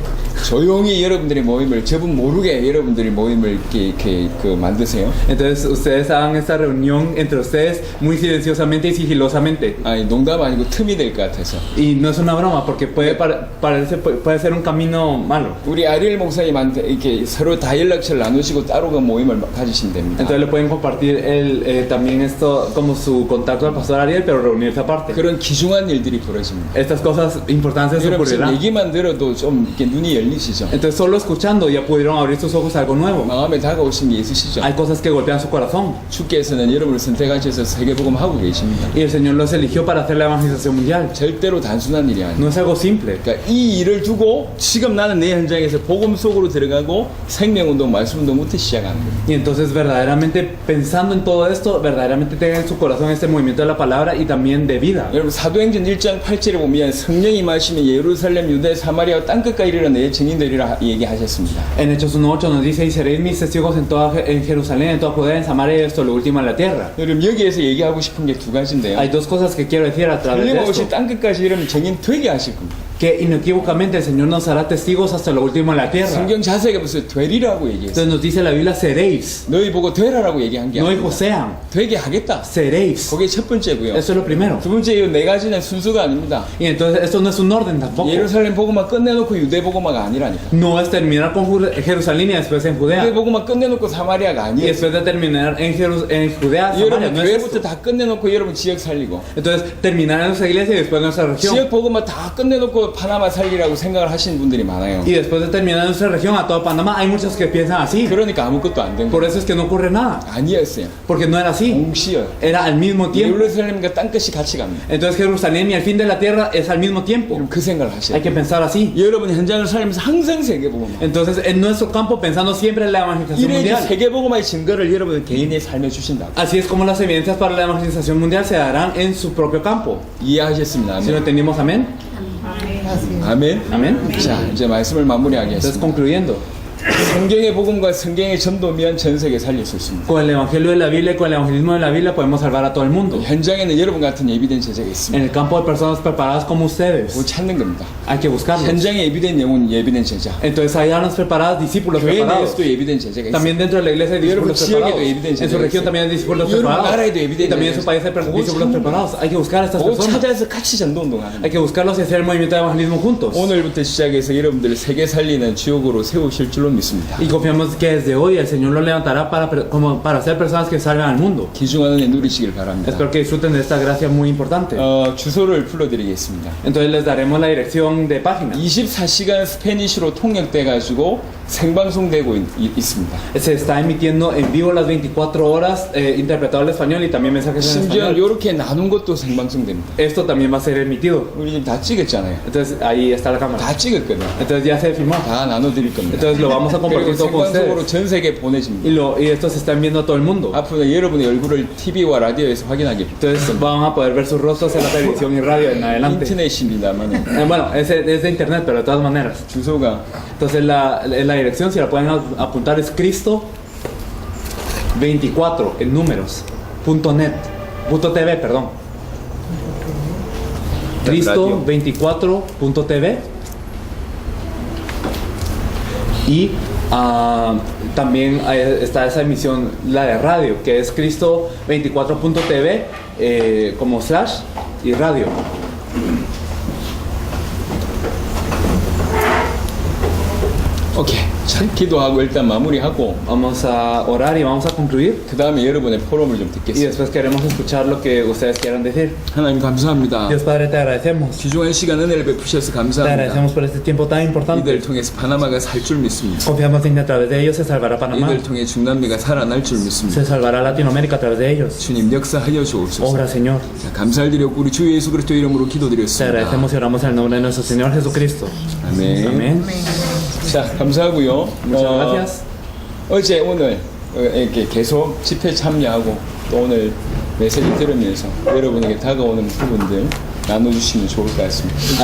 조용히 여러분들의 모임을 저분 모르게 여러분들이 모임을 이렇게 만드세요. Entonces ustedes hagan esta reunión entre ustedes muy silenciosamente y sigilosamente. 아니 농담 아니고 틈이 될 것 같아서. Y no es una broma porque puede ser un camino malo. 우리 아리엘 목사님한테 이렇게 서로 다 연락처를 나누시고 따로 그 모임을 가지시면 됩니다. Entonces le pueden compartir también esto como su contacto al pastor Ariel, pero reunirse aparte. 그런 귀중한 일들이 벌어집니다. Estas cosas importantes 여러분 ocurrirán. 얘기만 들어도 좀 이렇게 눈이 열리시죠. Entonces solo escuchando ya pudieron abrir sus ojos a algo nuevo. 마음에 다가오신 게 있으시죠. Hay cosas que golpean su corazón. 주께서는 여러분을 선택하셔서 세계복음 하고 계십니다. Y el Señor los eligió para hacer la evangelización mundial. 절대로 단순한 일이 아니에요. No es algo simple. 그러니까 이 일을 두고 지금 나는 내 현장에서 복음 속으로 들어가고 생명운동, 말씀운동부터 시작하는 거예요. Y entonces verdaderamente pensando en todo esto, verdaderamente tengan en su corazón este movimiento de la palabra y también de vida. 여러분 사도행전 1장 8절에 보면 성령이 임하시면 예루살렘, 유대, 사마리아 땅끝까지 이르러 내 증인되리라 얘기하셨습니다. En Hechos 1:8 nos dice: y seréis mis testigos en Jerusalén, en toda Judea, en Samaria y esto lo último en la tierra. 여러분 여기에서 얘기하고 싶은 게 두 가지인데요. Hay dos cosas que quiero decir a través de 틀림없이 esto. 땅끝까지 이르면 증인 되게 하실 겁니다. Que inequívocamente el Señor nos hará testigos hasta lo último en la tierra. 성경 자세하게 보세요. 되리라고 얘기했어요. Entonces nos dice la Biblia: seréis. 너희 보고 되라라고 얘기한 게 No 아니라 dijo sean, 되게 하겠다. seréis. 그게 첫 번째고요. Eso es lo primero. 두 번째 이 네 가지는 순서가 아닙니다. Y entonces esto no es un orden tampoco. 예루살렘 보고만 끝내놓고 유대 보고마가 아니라니까. No es terminar con Jerusalén y después en 유대 Judea. 보고만 끝내놓고 사마리아가 Y 아니에요. después de terminar en Judea, Samaria. 여러분 No es 교회부터 esto. 다 끝내놓고 여러분 지역 살리고 Entonces terminar en nuestra iglesia y después en nuestra región. 지역 보고만 다 끝내놓고 파나마 살리라고 생각을 하시는 분들이 많아요. Y después de terminar en nuestra región a toda Panamá, hay muchos que piensan así. 그러니까 아무것도 안 된 Por 거예요. eso es que no ocurre nada. 아니었어요. Porque no era así. 동시에 Era al mismo tiempo. 예루살렘과 땅끝이 같이 갑니다. Entonces Jerusalén y el fin de la tierra es al mismo tiempo. 여러분 그 생각을 하셔야 Hay que 돼요. pensar así. 여러분 현장을 살면서 항상 세계보고만 Entonces en nuestro campo pensando siempre en la evangelización 이래 mundial. 세계보고만의 증거를 여러분 개인의 삶에 주신다. Así es como las evidencias para la evangelización mundial se darán en su propio campo. 이해하셨습니다. Si lo 아멘. entendimos, amén. Así es. 아멘. Amén. 자 이제 말씀을 Entonces 마무리하겠습니다. concluyendo, 성경의 복음과 성경의 전도면 전 세계 살릴 수 있습니다. con el evangelio de la Biblia y con el evangelismo de la Biblia podemos salvar a todo el mundo. 현장에는 여러분 같은 예비된 제자가 있습니다. En el campo de personas preparadas como ustedes, 그거 찾는 겁니다. hay que buscarlos. 현장에 예비된 영혼 예비된 제자. Entonces hay almas preparadas, discípulos 교회 preparados. 내에서도 예비된 제자가 있습니다. También dentro de la iglesia hay 여러분 discípulos 지역에도 preparados. 예비된 En su 제자가 región 있어요. también hay discípulos 여러분 preparados. 나라에도 예비된 Y también en su país hay 제자가 discípulos 있어요. preparados. Hay que buscar a estas 그거 personas. 찾아서 같이 전도운동하는 Hay 거예요. que buscarlos y hacer el movimiento de evangelismo juntos. 오늘부터 시작해서 여러분들 세계 살리는 주역으로 세우실 줄로 믿습니다. Y confiamos que desde hoy el Señor los levantará para ser personas que salgan al mundo. 귀중한 은혜 누리시길 바랍니다. Espero que disfruten de esta gracia muy importante. 주소를 불러드리겠습니다. Entonces les daremos la dirección de página. 24시간 스페니쉬로 통역돼가지고 생방송되고 있습니다. Se está emitiendo en vivo las 24 horas, interpretado al español y también mensajes en 심지어 español. 이렇게 나눈 것도 생방송됩니다. Esto también va a ser emitido. 우리 지금 다 찍었잖아요. Entonces ahí está la cámara. 다 찍었거든요. Entonces ya se filmó. 다 나눠드릴 겁니다. Entonces lo vamos a 그리고 compartir todo con 생방송으로 ustedes. 전 세계 보내집니다. Y esto se está enviando a todo el mundo. 앞으로 여러분의 얼굴을 TV와 라디오에서 확인하게 Entonces van a poder ver sus rostros en la televisión y radio en adelante. 인터넷입니다만 Bueno, es de internet, pero de todas maneras. 주소가 Entonces la dirección, si la pueden apuntar, es Cristo 24 en números .net .tv, perdón. Cristo 24.tv. Y también está esa emisión, la de radio, que es Cristo 24.tv como slash y radio. 오케이. 자, 기도하고 일단 마무리하고 Vamos a orar y vamos a concluir. 그 다음에 여러분의 포럼을 좀 Y 듣겠습니다. después queremos escuchar lo que ustedes quieran decir. 하나님 감사합니다. Dios Padre, te agradecemos. 귀중한 시간 은혜를 베푸셔서 Te 감사합니다. agradecemos por este tiempo tan importante. 이들 통해서 파나마가 살 줄 믿습니다. Confiamos en que a través de ellos se salvará Panamá. 이들 통해 중남미가 살아날 줄 믿습니다. Se salvará Latinoamérica a través de ellos. 주님 역사하여 주옵소서. Obra, Señor. 자, 감사드리고 우리 주 예수 그리스도 이름으로 Te 기도드렸습니다. agradecemos y oramos en el nombre de nuestro Señor Jesucristo. 아멘. Amén. Amén. 자, 감사하고요. Muchas gracias. 어제 오늘 이렇게 계속 집회 참여하고 또 오늘 메시지 들으면서 여러분에게 다가오는 부분들 나눠주시면 좋을 것 같습니다.